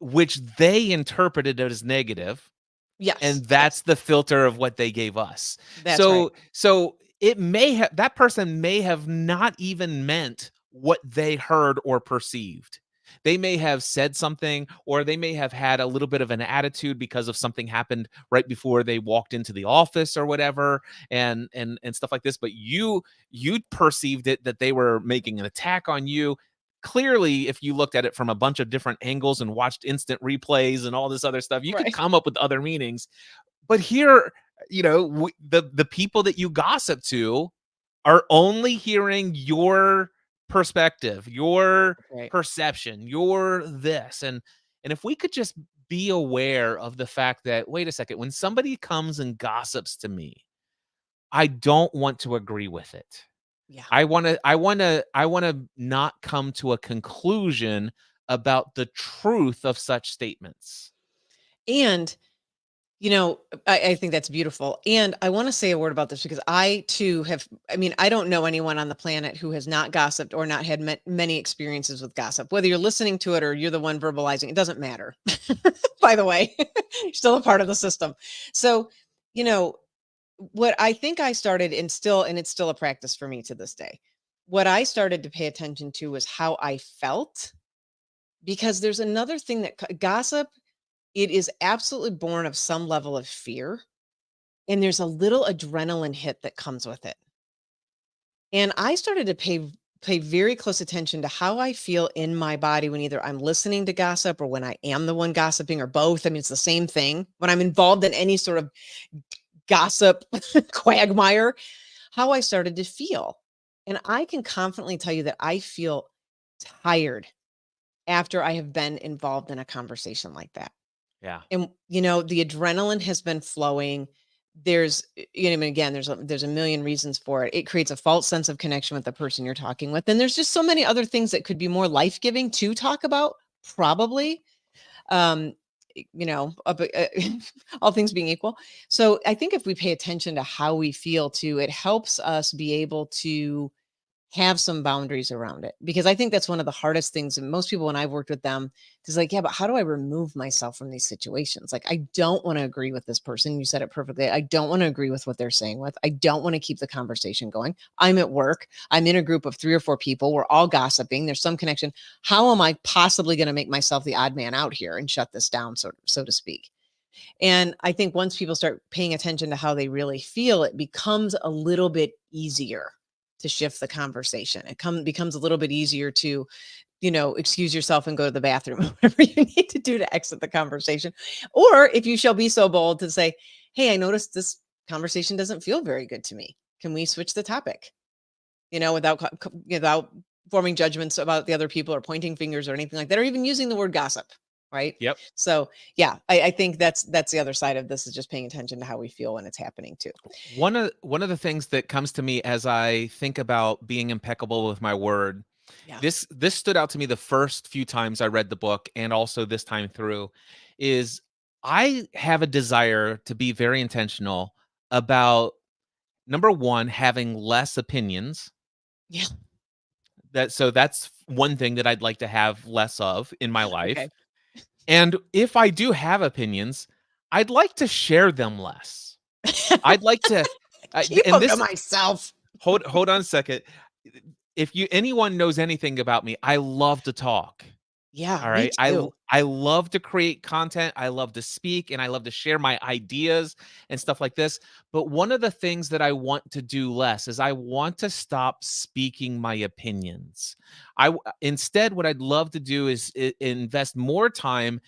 Speaker 1: which they interpreted as negative,
Speaker 2: Yes.
Speaker 1: and
Speaker 2: Yes.
Speaker 1: that's the filter of what they gave us.
Speaker 2: That's right.
Speaker 1: So it may have, that person may have not even meant what they heard or perceived. They may have said something, or they may have had a little bit of an attitude because of something happened right before they walked into the office or whatever, and stuff like this. But you perceived it that they were making an attack on you. Clearly, if you looked at it from a bunch of different angles and watched instant replays and all this other stuff, you could
Speaker 2: Right.
Speaker 1: come up with other meanings. But here, the people that you gossip to are only hearing your perspective, your
Speaker 2: Right.
Speaker 1: perception, your this. And if we could just be aware of the fact that, wait a second, when somebody comes and gossips to me, I don't want to agree with it.
Speaker 2: Yeah.
Speaker 1: I wanna not come to a conclusion about the truth of such statements.
Speaker 2: And I think that's beautiful. And I want to say a word about this because I too I mean, I don't know anyone on the planet who has not gossiped or not had many experiences with gossip. Whether you're listening to it or you're the one verbalizing, it doesn't matter. By the way, you're still a part of the system. So, you know, what I think I started and it's still a practice for me to this day. What I started to pay attention to was how I felt, because there's another thing that gossip, it is absolutely born of some level of fear, and there's a little adrenaline hit that comes with it. And I started to pay very close attention to how I feel in my body when either I'm listening to gossip or when I am the one gossiping, or both. I mean, it's the same thing. When I'm involved in any sort of gossip quagmire, how I started to feel. And I can confidently tell you that I feel tired after I have been involved in a conversation like that.
Speaker 1: Yeah.
Speaker 2: And, the adrenaline has been flowing. I mean, again, there's a million reasons for it. It creates a false sense of connection with the person you're talking with. And there's just so many other things that could be more life-giving to talk about, probably. Um, all things being equal. So I think if we pay attention to how we feel too, it helps us be able to have some boundaries around it, because I think that's one of the hardest things. And most people, when I've worked with them, is like, yeah, but how do I remove myself from these situations? Like, I don't want to agree with this person. You said it perfectly. I don't want to agree with what they're saying I don't want to keep the conversation going. I'm at work. I'm in a group of 3 or 4 people. We're all gossiping. There's some connection. How am I possibly going to make myself the odd man out here and shut this down, so to speak? And I think once people start paying attention to how they really feel, it becomes a little bit easier to shift the conversation. It becomes a little bit easier to, excuse yourself and go to the bathroom, whatever you need to do to exit the conversation. Or if you shall be so bold to say, hey, I noticed this conversation doesn't feel very good to me. Can we switch the topic? Without forming judgments about the other people or pointing fingers or anything like that, or even using the word gossip. Right.
Speaker 1: Yep.
Speaker 2: So yeah, I think that's the other side of this, is just paying attention to how we feel when it's happening too.
Speaker 1: One of the things that comes to me as I think about being impeccable with my word,
Speaker 2: Yeah.
Speaker 1: this stood out to me the first few times I read the book, and also this time through, is I have a desire to be very intentional about, number one, having less opinions.
Speaker 2: Yeah.
Speaker 1: That's one thing that I'd like to have less of in my life.
Speaker 2: Okay.
Speaker 1: And if I do have opinions, I'd like to share them less. I'd like to,
Speaker 2: Keep
Speaker 1: and
Speaker 2: them to
Speaker 1: this,
Speaker 2: myself.
Speaker 1: hold on a second. If anyone knows anything about me, I love to talk.
Speaker 2: Yeah,
Speaker 1: All
Speaker 2: me
Speaker 1: right.
Speaker 2: too.
Speaker 1: I love to create content. I love to speak and I love to share my ideas and stuff like this. But one of the things that I want to do less is I want to stop speaking my opinions. Instead, what I'd love to do is invest more time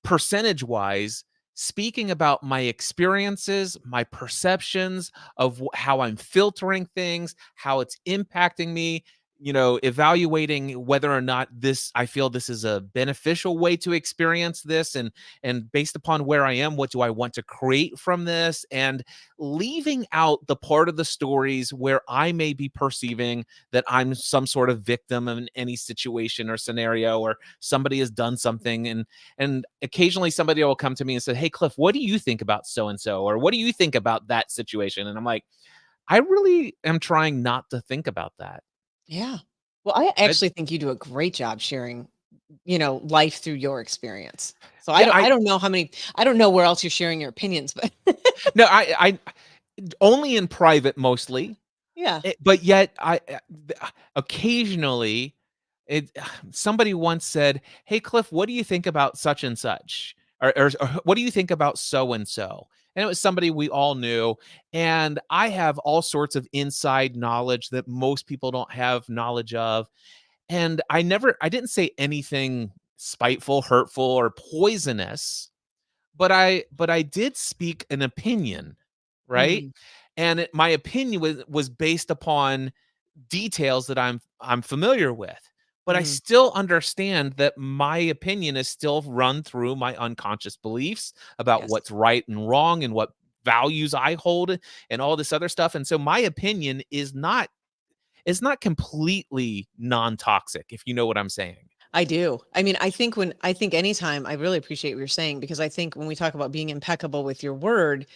Speaker 1: percentage wise speaking about my experiences, my perceptions of how I'm filtering things, how it's impacting me, evaluating whether or not I feel this is a beneficial way to experience this, and based upon where I am, what do I want to create from this, and leaving out the part of the stories where I may be perceiving that I'm some sort of victim in any situation or scenario, or somebody has done something, and occasionally somebody will come to me and say, "Hey, Cliff, what do you think about so and so?" Or "What do you think about that situation?" And I'm like, I really am trying not to think about that.
Speaker 2: Yeah. Well, I
Speaker 1: I,
Speaker 2: actually think you do a great job sharing, life through your experience. So I
Speaker 1: yeah,
Speaker 2: don't I don't know how many I don't know where else you're sharing your opinions, but
Speaker 1: no, I only in private mostly.
Speaker 2: yeah.
Speaker 1: But yet occasionally somebody once said, "Hey, Cliff, what do you think about such and such?" Or "What do you think about so and so?" And it was somebody we all knew. And I have all sorts of inside knowledge that most people don't have knowledge of. And I didn't say anything spiteful, hurtful, or poisonous, but I did speak an opinion, right?
Speaker 2: Mhm.
Speaker 1: And my opinion was based upon details that I'm familiar with. But I
Speaker 2: Mhm.
Speaker 1: still understand that my opinion is still run through my unconscious beliefs about
Speaker 2: Yes.
Speaker 1: what's right and wrong and what values I hold and all this other stuff. And so my opinion is not completely non-toxic, if you know what I'm saying.
Speaker 2: I do. I mean, I think anytime I really appreciate what you're saying, because I think when we talk about being impeccable with your word,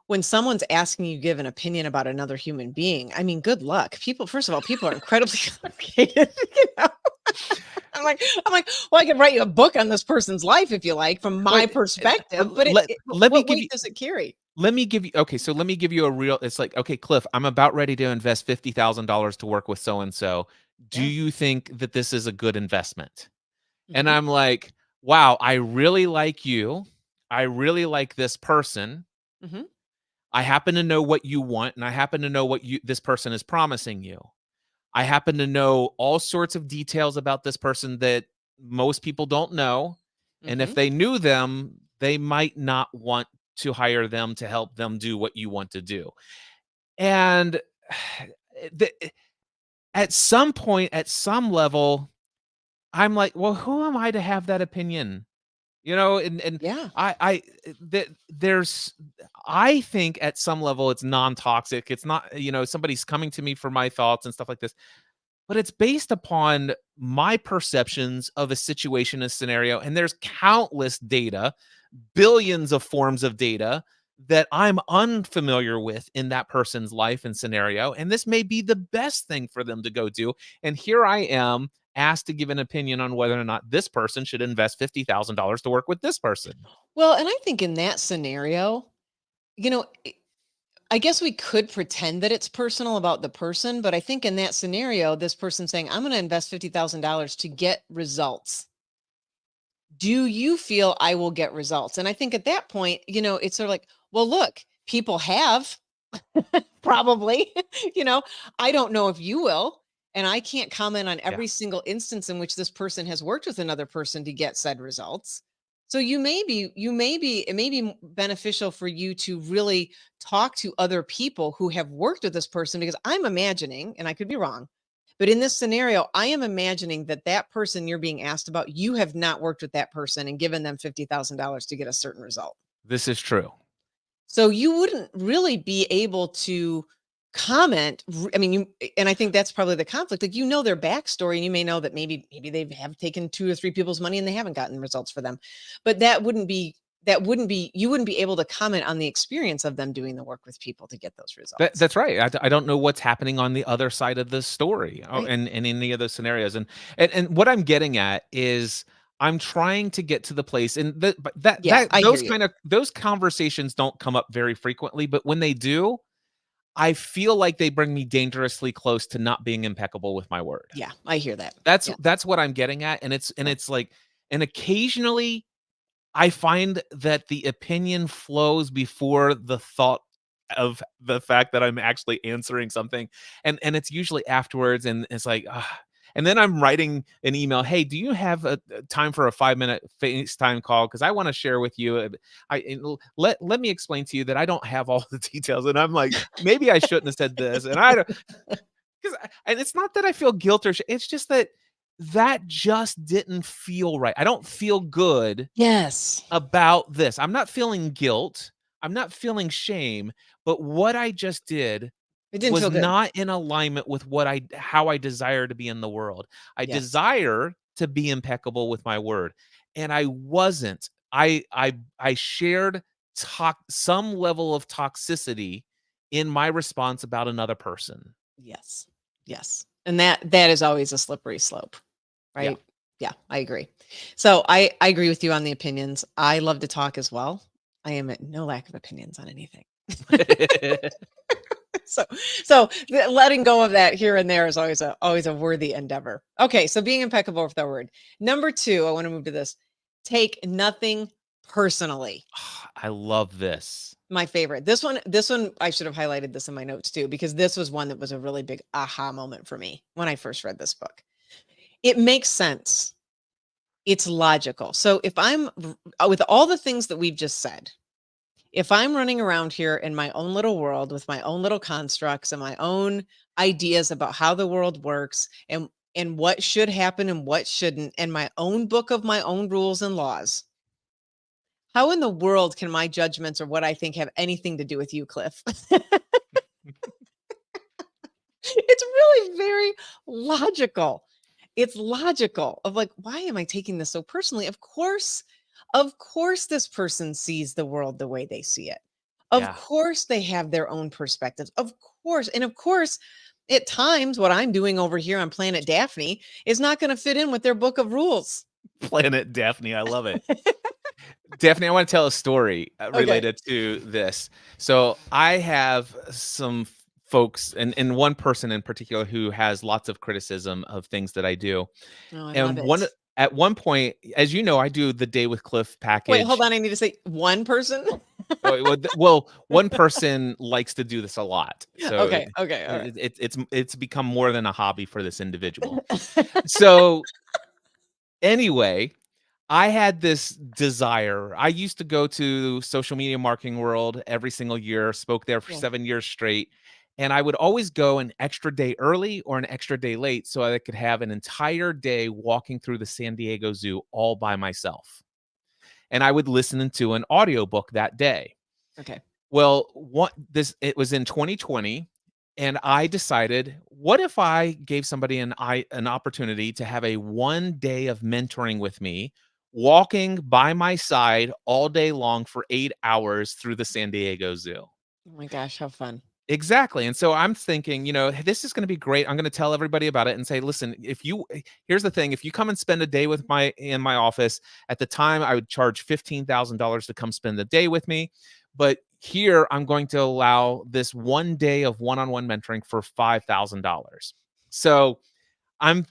Speaker 2: when someone's asking you to give an opinion about another human being, I mean, good luck. People, first of all, people are incredibly complicated. you know? I'm like, well, I can write you a book on this person's life if you like, from my
Speaker 1: Wait,
Speaker 2: perspective, but
Speaker 1: let me
Speaker 2: what
Speaker 1: give
Speaker 2: weight
Speaker 1: you
Speaker 2: does it carry?
Speaker 1: let me give you okay, so let me give you a real it's like, "Okay, Cliff, I'm about ready to invest $50,000 to work with so and so. Do
Speaker 2: Yeah.
Speaker 1: you think that this is a good investment?" And
Speaker 2: Hmm.
Speaker 1: I'm like, "Wow, I really like you. I really like this person.
Speaker 2: Hmm.
Speaker 1: I happen to know what you want, and I happen to know what this person is promising you. I happen to know all sorts of details about this person that most people don't know, and if
Speaker 2: Hmm.
Speaker 1: they knew them, they might not want to hire them to help them do what you want to do." And the at some point, at some level, I'm like, "Well, who am I to have that opinion?" And
Speaker 2: Yeah.
Speaker 1: I that there's I think at some level it's non-toxic. It's not, somebody's coming to me for my thoughts and stuff like this, but it's based upon my perceptions of a situation, a scenario, and there's countless data, billions of forms of data that I'm unfamiliar with in that person's life and scenario. And this may be the best thing for them to go do. And here I am asked to give an opinion on whether or not this person should invest $50,000 to work with this person.
Speaker 2: Well, and I think in that scenario, you know, I guess we could pretend that it's personal about the person, but I think in that scenario, this person saying, I'm going to invest $50,000 to get results. Do you feel I will get results? And I think at that point, it's sort of like, well, look, people have probably, you know, I don't know if you will. And I can't comment on
Speaker 1: Yeah.
Speaker 2: every single instance in which this person has worked with another person to get said results. So it may be beneficial for you to really talk to other people who have worked with this person, because I'm imagining, and I could be wrong, but in this scenario, I am imagining that that person you're being asked about, you have not worked with that person and given them $50,000 to get a certain result.
Speaker 1: This is true.
Speaker 2: So you wouldn't really be able to comment. I mean, and I think that's probably the conflict. Like, their backstory, and you may know that maybe they have taken two or three people's money and they haven't gotten results for them. But you wouldn't be able to comment on the experience of them doing the work with people to get those results.
Speaker 1: That's right. I don't know what's happening on the other side of the story,
Speaker 2: Right.
Speaker 1: and in any of those scenarios. And what I'm getting at is I'm trying to get to the place, and that
Speaker 2: Yeah, I hear
Speaker 1: those
Speaker 2: you.
Speaker 1: those conversations don't come up very frequently, but when they do, I feel like they bring me dangerously close to not being impeccable with my word.
Speaker 2: Yeah, I hear that.
Speaker 1: That's
Speaker 2: Yeah.
Speaker 1: that's what I'm getting at, and
Speaker 2: Yeah.
Speaker 1: it's like, and occasionally I find that the opinion flows before the thought of the fact that I'm actually answering something, and it's usually afterwards, and it's like, and then I'm writing an email, "Hey, do you have a time for a 5-minute FaceTime call? Because I wanna share with you, let me explain to you that I don't have all the details," and I'm like, "Maybe I shouldn't have said this," and I don't 'cause and it's not that I feel guilt or it's just that that just didn't feel right. I don't feel good
Speaker 2: Yes.
Speaker 1: about this. I'm not feeling guilt. I'm not feeling shame, but what I just did
Speaker 2: It didn't
Speaker 1: was
Speaker 2: feel good.
Speaker 1: not in alignment with what I how I desire to be in the world. I
Speaker 2: Yes.
Speaker 1: desire to be impeccable with my word, and I wasn't. I shared some level of toxicity in my response about another person.
Speaker 2: Yes. Yes. And that is always a slippery slope,
Speaker 1: Yeah.
Speaker 2: right? Yeah, I agree. So I agree with you on the opinions. I love to talk as well. I am at no lack of opinions on anything. so letting go of that here and there is always a worthy endeavor. Okay, so being impeccable with our word. Number 2, I want to move to this. Take nothing personally.
Speaker 1: I love this.
Speaker 2: My favorite. This one I should have highlighted this in my notes too, because this was one that was a really big aha moment for me when I first read this book. It makes sense. It's logical. So if with all the things that we've just said, if I'm running around here in my own little world with my own little constructs and my own ideas about how the world works and what should happen and what shouldn't, and my own book of my own rules and laws, how in the world can my judgments or what I think have anything to do with you, Cliff? It's really very logical. It's logical of like, why am I taking this so personally? Of course, this person sees the world the way they see it. Of
Speaker 1: Yeah.
Speaker 2: course, they have their own perspectives. Of course. And of course, at times, what I'm doing over here on Planet Daphne is not going to fit in with their book of rules.
Speaker 1: Planet Daphne, I love it. Daphne, I want to tell a story
Speaker 2: Okay.
Speaker 1: related to this. So I have some folks, and one person in particular who has lots of criticism of things that I do.
Speaker 2: Oh, I love
Speaker 1: And
Speaker 2: it.
Speaker 1: at one point, as you know, I do the Day with Cliff
Speaker 2: Wait, hold
Speaker 1: package.
Speaker 2: on. I need to say one person.
Speaker 1: One person likes to do this a lot, so
Speaker 2: Okay. Okay. All right.
Speaker 1: it's become more than a hobby for this individual. So anyway, I had this desire. I used to go to social media marketing world every single year, spoke there for
Speaker 2: Yeah.
Speaker 1: 7 years straight, and I would always go an extra day early or an extra day late so I could have an entire day walking through the San Diego Zoo all by myself. And I would listen to an audiobook that day.
Speaker 2: Okay.
Speaker 1: Well, it was in 2020, and I decided, what if I gave somebody an opportunity to have a 1 day of mentoring with me, walking by my side all day long for 8 hours through the San Diego Zoo?
Speaker 2: Oh my gosh, how fun.
Speaker 1: Exactly, and so I'm thinking, "Hey, this is gonna be great. I'm gonna tell everybody about it and say, listen, here's the thing, if you come and spend a day with my in my office, at the time, I would charge $15,000 to come spend the day with me, but here, I'm going to allow this 1 day of one-on-one mentoring for $5,000." So I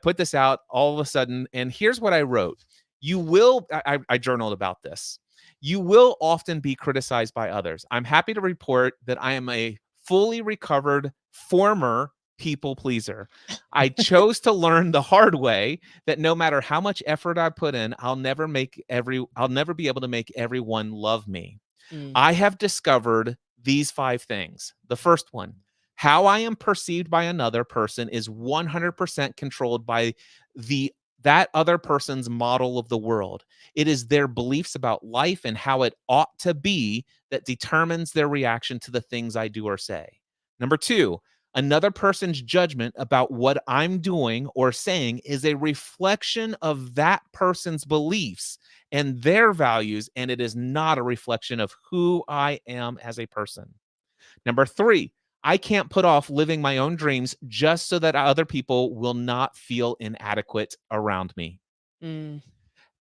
Speaker 1: put this out all of a sudden, and here's what I wrote. I journaled about this. You will often be criticized by others. I'm happy to report that I am a fully recovered former people pleaser. I chose to learn the hard way that no matter how much effort I put in, I'll never be able to make everyone love me.
Speaker 2: Mm,
Speaker 1: I have discovered these 5 things. The first one, how I am perceived by another person is 100% controlled by that other person's model of the world. It is their beliefs about life and how it ought to be that determines their reaction to the things I do or say. Number 2, another person's judgment about what I'm doing or saying is a reflection of that person's beliefs and their values, and it is not a reflection of who I am as a person. Number 3, I can't put off living my own dreams just so that other people will not feel inadequate around me.
Speaker 2: mm.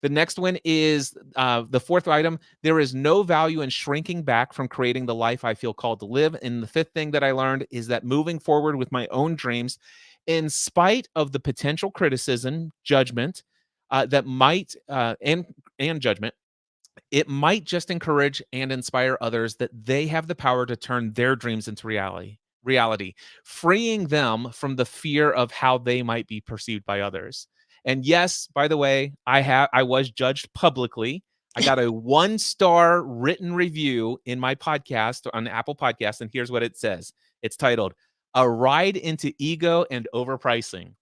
Speaker 1: The next one is the fourth item. There is no value in shrinking back from creating the life I feel called to live. And the fifth thing that I learned is that moving forward with my own dreams, in spite of the potential criticism, judgment that might and judgment, it might just encourage and inspire others that they have the power to turn their dreams into reality, freeing them from the fear of how they might be perceived by others. And yes, by the way, I was judged publicly. I got a 1-star written review in my podcast on Apple Podcast, and here's what it says. It's titled "A Ride into Ego and Overpricing."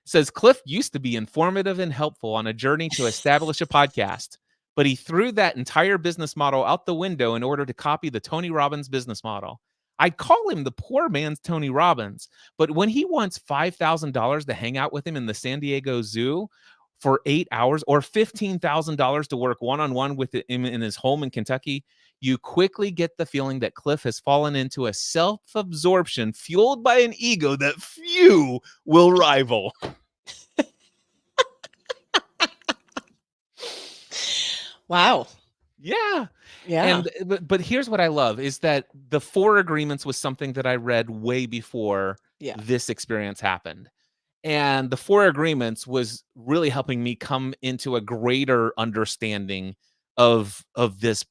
Speaker 1: Says Cliff used to be informative and helpful on a journey to establish a podcast, but he threw that entire business model out the window in order to copy the Tony Robbins business model. I'd call him the poor man's Tony Robbins, but when he wants $5,000 to hang out with him in the San Diego Zoo for 8 hours or $15,000 to work one-on-one with him in his home in Kentucky, you quickly get the feeling that Cliff has fallen into a self-absorption fueled by an ego that few will rival.
Speaker 2: Wow.
Speaker 1: Yeah.
Speaker 2: Yeah.
Speaker 1: And but here's what I love is that the Four Agreements was something that I read way before
Speaker 2: Yeah.
Speaker 1: this experience happened. And the Four Agreements was really helping me come into a greater understanding of this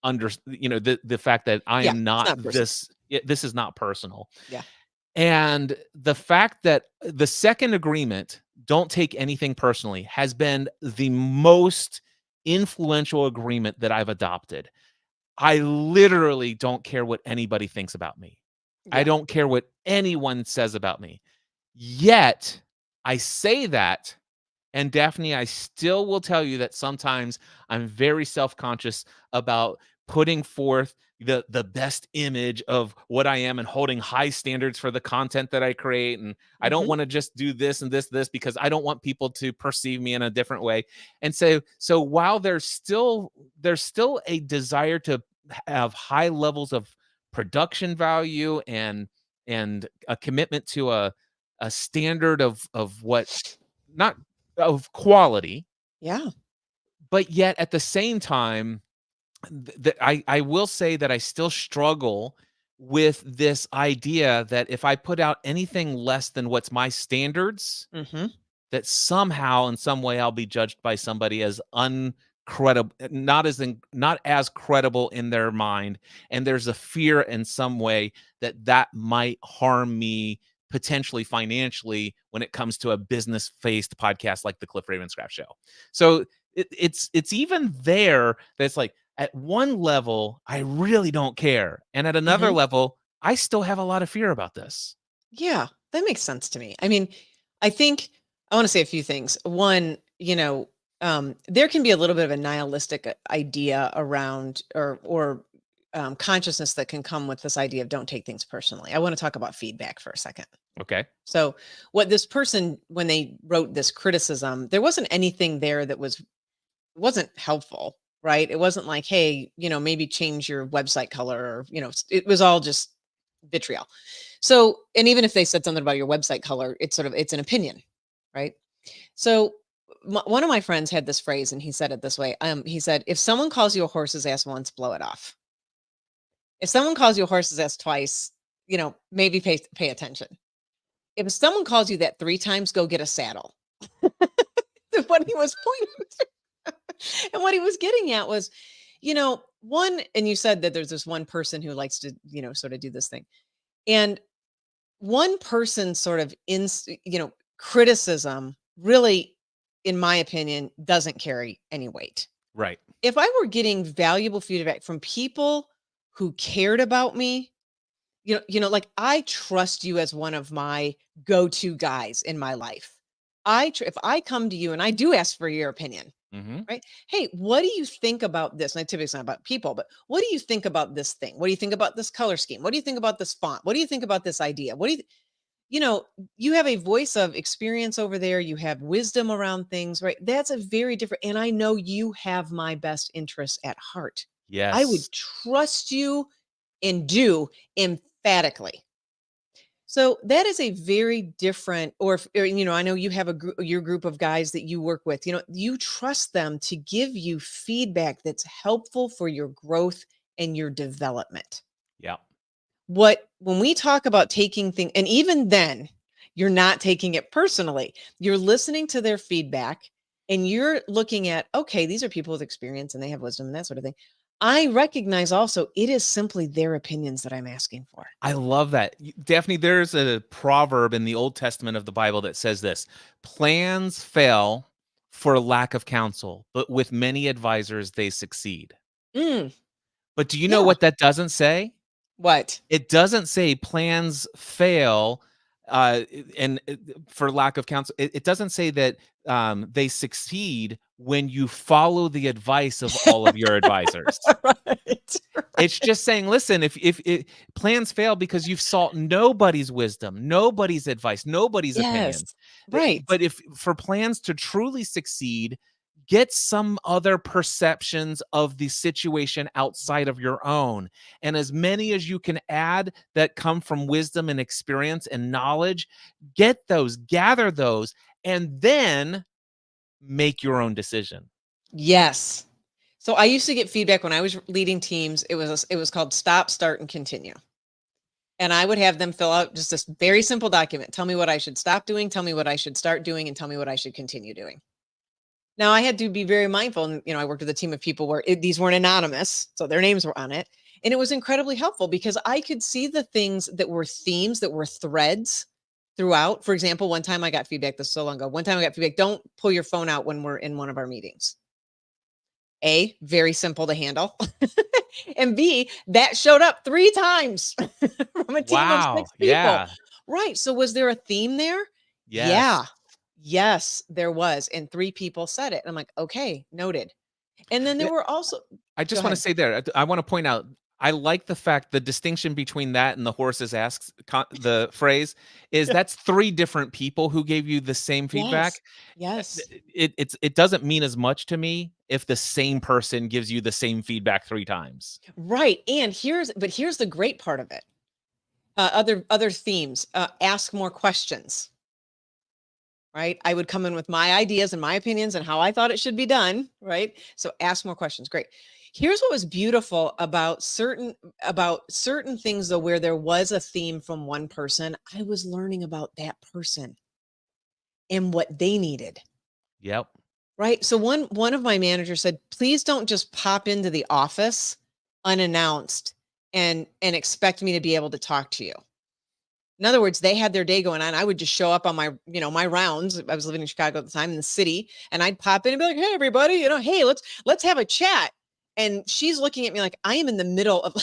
Speaker 1: the fact that I
Speaker 2: Yeah,
Speaker 1: am
Speaker 2: it's
Speaker 1: not
Speaker 2: not personal.
Speaker 1: this is not personal.
Speaker 2: Yeah.
Speaker 1: And the fact that the second agreement, don't take anything personally, has been the most influential agreement that I've adopted. I literally don't care what anybody thinks about me. I
Speaker 2: Yeah.
Speaker 1: don't care what anyone says about me. Yet, I say that, and Daphne, I still will tell you that sometimes I'm very self-conscious about putting forth the best image of what I am and holding high standards for the content that I create. And I don't
Speaker 2: Mhm.
Speaker 1: want to just do this and this because I don't want people to perceive me in a different way. And so while there's still a desire to have high levels of production value and a commitment to a standard of what not of quality,
Speaker 2: Yeah.
Speaker 1: but yet at the same time, that I will say that I still struggle with this idea that if I put out anything less than what's my standards,
Speaker 2: Mhm.
Speaker 1: that somehow in some way I'll be judged by somebody as uncredible, not as credible in their mind, and there's a fear in some way that might harm me potentially financially when it comes to a business faced podcast like the Cliff Ravenscraft Show. So it's even there that's like at one level I really don't care, and at another
Speaker 2: Mhm.
Speaker 1: level I still have a lot of fear about this.
Speaker 2: Yeah, that makes sense to me. I mean, I think I want to say a few things. One, there can be a little bit of a nihilistic idea around or consciousness that can come with this idea of don't take things personally. I want to talk about feedback for a second.
Speaker 1: Okay.
Speaker 2: So, what this person, when they wrote this criticism, there wasn't anything there that wasn't helpful, right? It wasn't like, hey, maybe change your website color, or it was all just vitriol. So, and even if they said something about your website color, it's an opinion, right? So, one of my friends had this phrase, and he said it this way. He said, "If someone calls you a horse's ass once, blow it off. If someone calls you a horse's ass twice, maybe pay attention. If someone calls you that 3 times, go get a saddle." What he was pointing to, and what he was getting at was, one, and you said that there's this one person who likes to, sort of do this thing. And one person sort of criticism really, in my opinion, doesn't carry any weight.
Speaker 1: Right.
Speaker 2: If I were getting valuable feedback from people who cared about me, like I trust you as one of my go-to guys in my life. If I come to you and I do ask for your opinion,
Speaker 1: Mm-hmm.
Speaker 2: right? Hey, what do you think about this? And typically it's not about people, but what do you think about this thing? What do you think about this color scheme? What do you think about this font? What do you think about this idea? What do you, you have a voice of experience over there. You have wisdom around things, right? That's a very different, and I know you have my best interests at heart. I would
Speaker 1: Yes.
Speaker 2: trust you and do emphatically. So that is a very different, or I know you have your group of guys that you work with, you trust them to give you feedback that's helpful for your growth and your development.
Speaker 1: Yeah.
Speaker 2: When we talk about taking things, and even then, you're not taking it personally. You're listening to their feedback and you're looking at, okay, these are people with experience and they have wisdom and that sort of thing. I recognize also it is simply their opinions that I'm asking for.
Speaker 1: I love that. Daphne, there's a proverb in the Old Testament of the Bible that says this: plans fail for lack of counsel, but with many advisors, they succeed.
Speaker 2: Mm,
Speaker 1: But do you know
Speaker 2: yeah.
Speaker 1: what that doesn't say?
Speaker 2: What?
Speaker 1: It doesn't say plans fail and for lack of counsel. It doesn't say that they succeed when you follow the advice of all of your advisors.
Speaker 2: Right.
Speaker 1: It's just saying, listen, if plans fail because you've sought nobody's wisdom, nobody's advice, nobody's opinion.
Speaker 2: Yes. Right.
Speaker 1: But if for plans to truly succeed, get some other perceptions of the situation outside of your own. And as many as you can add that come from wisdom and experience and knowledge, get those, gather those, and then make your own decision.
Speaker 2: Yes. So I used to get feedback when I was leading teams. It was called stop, start, and continue. And I would have them fill out just this very simple document. Tell me what I should stop doing, tell me what I should start doing, and tell me what I should continue doing. Now, I had to be very mindful, and I worked with a team of people where these weren't anonymous, so their names were on it, and it was incredibly helpful because I could see the things that were themes, that were threads throughout. For example, one time I got feedback, this is so long ago. One time I got feedback, don't pull your phone out when we're in one of our meetings. A, very simple to handle. And B, that showed up 3 times from a team of 6 people.
Speaker 1: Yeah.
Speaker 2: Right. So was there a theme there?
Speaker 1: Yes.
Speaker 2: Yeah. Yes, there was. And 3 people said it. And I'm like, okay, noted. And then there were also,
Speaker 1: I just
Speaker 2: go
Speaker 1: want to
Speaker 2: ahead.
Speaker 1: say there, I want to point out, I like the fact, the distinction between that and the horses asks the phrase is
Speaker 2: Yeah.
Speaker 1: that's 3 different people who gave you the same feedback.
Speaker 2: Yes. Yes.
Speaker 1: It doesn't mean as much to me if the same person gives you the same feedback 3 times.
Speaker 2: Right. And here's the great part of it. Other themes, ask more questions. Right. I would come in with my ideas and my opinions and how I thought it should be done. Right. So ask more questions. Great. Here's what was beautiful about certain things, though, where there was a theme from one person. I was learning about that person and what they needed.
Speaker 1: Yep.
Speaker 2: Right. So one of my managers said, please don't just pop into the office unannounced and expect me to be able to talk to you. In other words, they had their day going on. I would just show up on my, my rounds. I was living in Chicago at the time, in the city, and I'd pop in and be like, hey, everybody, hey, let's have a chat. And she's looking at me like I am in the middle of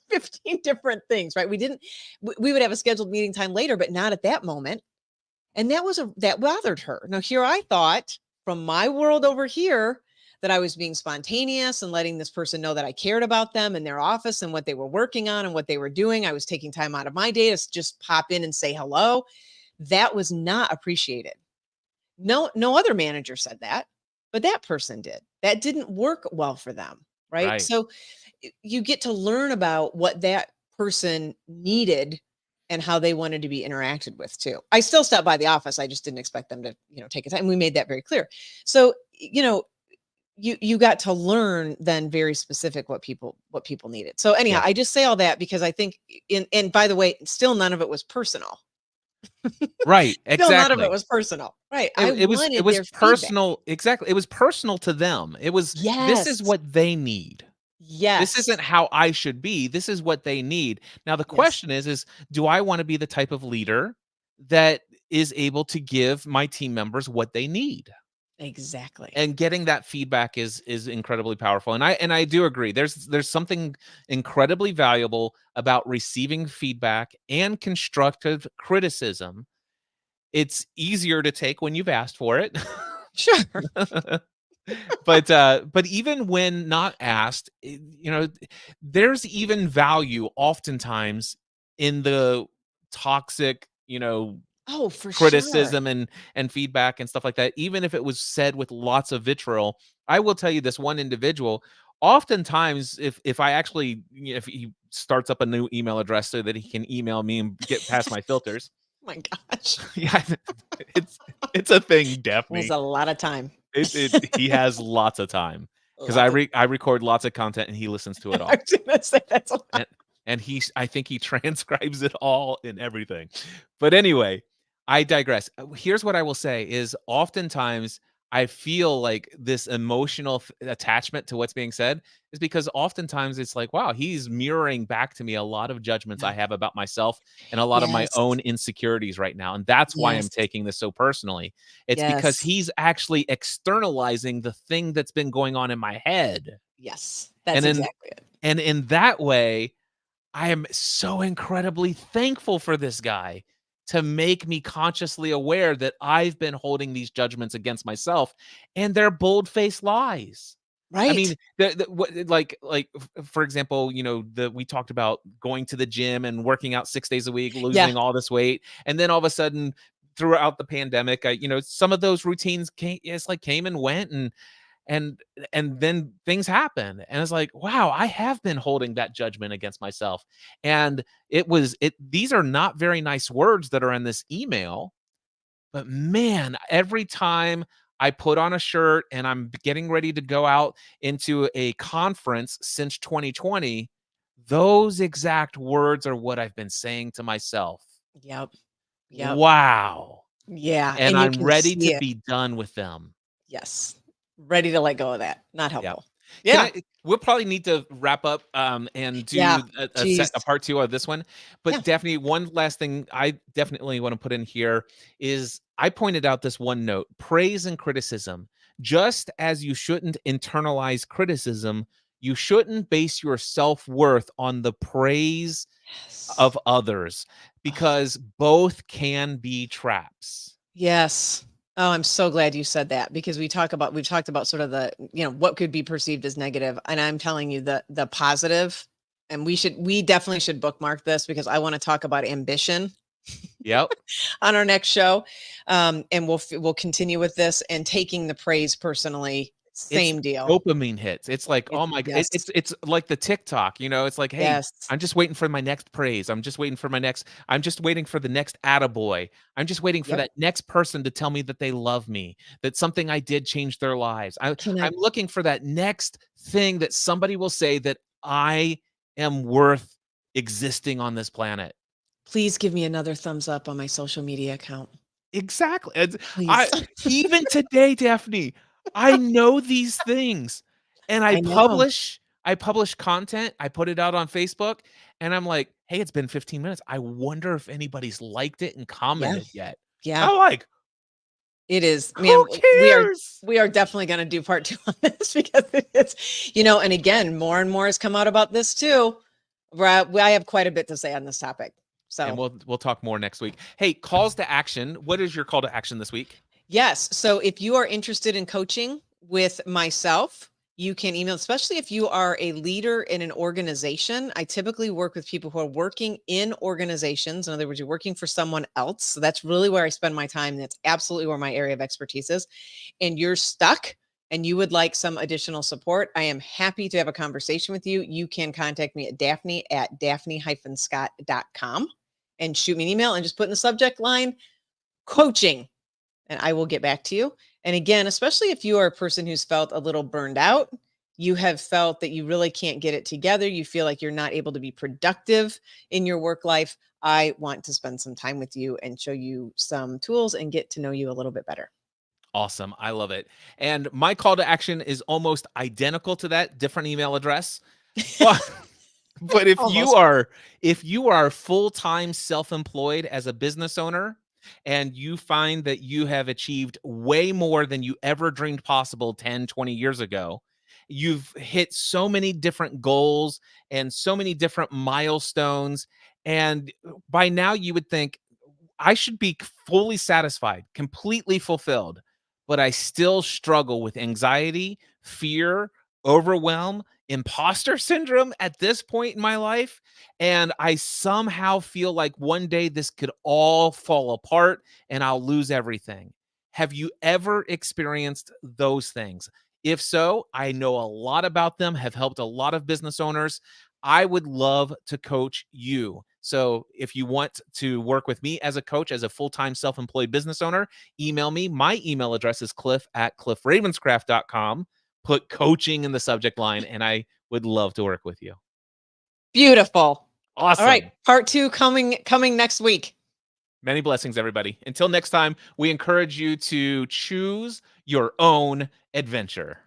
Speaker 2: 15 different things, right? We would have a scheduled meeting time later, but not at that moment. And that bothered her. Now, here I thought from my world over here that I was being spontaneous and letting this person know that I cared about them and their office and what they were working on and what they were doing. I was taking time out of my day to just pop in and say hello. That was not appreciated. No other manager said that, but that person did. That didn't work well for them, right? So you get to learn about what that person needed and how they wanted to be interacted with too. I still stopped by the office. I just didn't expect them to, take a time. We made that very clear. So, you got to learn then very specific what people needed. So anyhow, I just say all that because I think and by the way, still none of it was personal.
Speaker 1: Right. Exactly.
Speaker 2: Still none of it was personal. Right.
Speaker 1: It was personal.
Speaker 2: Feedback.
Speaker 1: Exactly. It was personal to them. It was, this is what they need.
Speaker 2: Yes.
Speaker 1: This isn't how I should be. This is what they need. Now, the question is, do I want to be the type of leader that is able to give my team members what they need?
Speaker 2: Exactly.
Speaker 1: And getting that feedback is incredibly powerful. And I do agree. There's something incredibly valuable about receiving feedback and constructive criticism. It's easier to take when you've asked for it.
Speaker 2: Sure.
Speaker 1: But even when not asked, there's even value oftentimes in the toxic,
Speaker 2: Oh, for
Speaker 1: criticism
Speaker 2: sure.
Speaker 1: and feedback and stuff like that. Even if it was said with lots of vitriol, I will tell you, this one individual oftentimes if I actually, if he starts up a new email address so that he can email me and get past my filters.
Speaker 2: My gosh.
Speaker 1: Yeah, it's it's a thing,
Speaker 2: That's
Speaker 1: Daphne.
Speaker 2: a lot of time.
Speaker 1: He has lots of time because
Speaker 2: Lots of
Speaker 1: I record lots of content and he listens to it
Speaker 2: I
Speaker 1: all.
Speaker 2: was gonna say that's a lot.
Speaker 1: And I think he transcribes it all and everything. But anyway, I digress. Here's what I will say is oftentimes I feel like this emotional attachment to what's being said is because oftentimes it's like, wow, he's mirroring back to me a lot of judgments I
Speaker 2: Yeah.
Speaker 1: have about myself and a lot of my
Speaker 2: Yes.
Speaker 1: own insecurities right now. And that's why I'm
Speaker 2: Yes.
Speaker 1: taking this so personally. It's because
Speaker 2: Yes.
Speaker 1: he's actually externalizing the thing that's been going on in my head.
Speaker 2: Yes.
Speaker 1: And
Speaker 2: That's
Speaker 1: in
Speaker 2: exactly it.
Speaker 1: and in that way, I am so incredibly thankful for this guy to make me consciously aware that I've been holding these judgments against myself and they're bold-faced lies. I
Speaker 2: Right.
Speaker 1: mean, the what for example, we talked about going to the gym and working out 6 days a week,
Speaker 2: Yeah.
Speaker 1: losing all this weight, and then all of a sudden throughout the pandemic, some of those routines came and went and then things happen and it's like, wow, I have been holding that judgment against myself. And these are not very nice words that are in this email, but man, every time I put on a shirt and I'm getting ready to go out into a conference since 2020, those exact words are what I've been saying to myself.
Speaker 2: Yep. Yep.
Speaker 1: Wow.
Speaker 2: Yeah.
Speaker 1: And
Speaker 2: And you
Speaker 1: I'm
Speaker 2: can
Speaker 1: ready to
Speaker 2: see it.
Speaker 1: be done with them.
Speaker 2: Yes. Ready to let go of that. Not
Speaker 1: Yeah.
Speaker 2: helpful.
Speaker 1: Can
Speaker 2: Yeah.
Speaker 1: I we'll probably need to wrap up, and
Speaker 2: Yeah.
Speaker 1: do
Speaker 2: Jeez.
Speaker 1: a part 2 of this one,
Speaker 2: Yeah.
Speaker 1: but definitely one last thing I definitely wanna put in here is I pointed out this one note, praise and criticism. Just as you shouldn't internalize criticism, you shouldn't base your self-worth on the praise
Speaker 2: Yes.
Speaker 1: of others,
Speaker 2: Oh,
Speaker 1: because both can be traps.
Speaker 2: yes. Oh, I'm so glad you said that because we've talked about sort of the, what could be perceived as negative. And I'm telling you the positive, and we definitely should bookmark this because I want to talk about ambition
Speaker 1: Yep.
Speaker 2: on our next show. And we'll continue with this and taking the praise personally.
Speaker 1: It's
Speaker 2: Same deal.
Speaker 1: dopamine hits. It's like, oh my g
Speaker 2: Yes.
Speaker 1: it's like the TikTok, it's like, "Hey,
Speaker 2: Yes.
Speaker 1: I'm just waiting for my next praise. I'm just waiting for the next attaboy. I'm just waiting for
Speaker 2: Yep.
Speaker 1: that next person to tell me that they love me, that something I did changed their lives.
Speaker 2: Can I
Speaker 1: I'm looking for that next thing that somebody will say that I am worth existing on this planet."
Speaker 2: please give me another thumbs up on my social media account?
Speaker 1: Exactly.
Speaker 2: Please.
Speaker 1: I even today, Daphne, I know these things, and
Speaker 2: I know.
Speaker 1: I publish content, I put it out on Facebook, and I'm like, "Hey, it's been 15 minutes. I wonder if anybody's liked it and
Speaker 2: Yeah.
Speaker 1: commented yet."
Speaker 2: Yeah.
Speaker 1: I'm like,
Speaker 2: It is, man.
Speaker 1: "Who cares?"
Speaker 2: We are definitely going to do part 2 on this because it is, and again, more and more has come out about this too. I have quite a bit to say on this topic.
Speaker 1: And
Speaker 2: So,
Speaker 1: we'll talk more next week. Hey, calls to action. What is your call to action this week?
Speaker 2: yes. So if you are interested in coaching with myself, you can email, especially if you are a leader in an organization. I typically work with people who are working in organizations. In other words, you're working for someone else. So that's really where I spend my time. That's absolutely where my area of expertise is. And you're stuck and you would like some additional support, I am happy to have a conversation with you. You can contact me at daphne@daphne-scott.com and shoot me an email and just put in the subject line coaching and I will get back to you. And again, especially if you are a person who's felt a little burned out, you have felt that you really can't get it together, you feel like you're not able to be productive in your work life, I want to spend some time with you and show you some tools and get to know you a little bit better.
Speaker 1: Awesome. I love it. And my call to action is almost identical to that, different email address. But but
Speaker 2: Almost.
Speaker 1: if you are full-time self-employed as a business owner and you find that you have achieved way more than you ever dreamed possible 10, 20 years ago, you've hit so many different goals and so many different milestones, and by now you would think I should be fully satisfied, completely fulfilled, but I still struggle with anxiety, fear, overwhelm, imposter syndrome at this point in my life. And I somehow feel like one day this could all fall apart and I'll lose everything. Have you ever experienced those things? If so, I know a lot about them, have helped a lot of business owners. I would love to coach you. So if you want to work with me as a coach, as a full-time self-employed business owner, email me. My email address is cliff@cliffravenscraft.com. Put coaching in the subject line, and I would love to work with you.
Speaker 2: Beautiful.
Speaker 1: Awesome.
Speaker 2: All right. Part 2 coming next week.
Speaker 1: Many blessings, everybody. Until next time, we encourage you to choose your own adventure.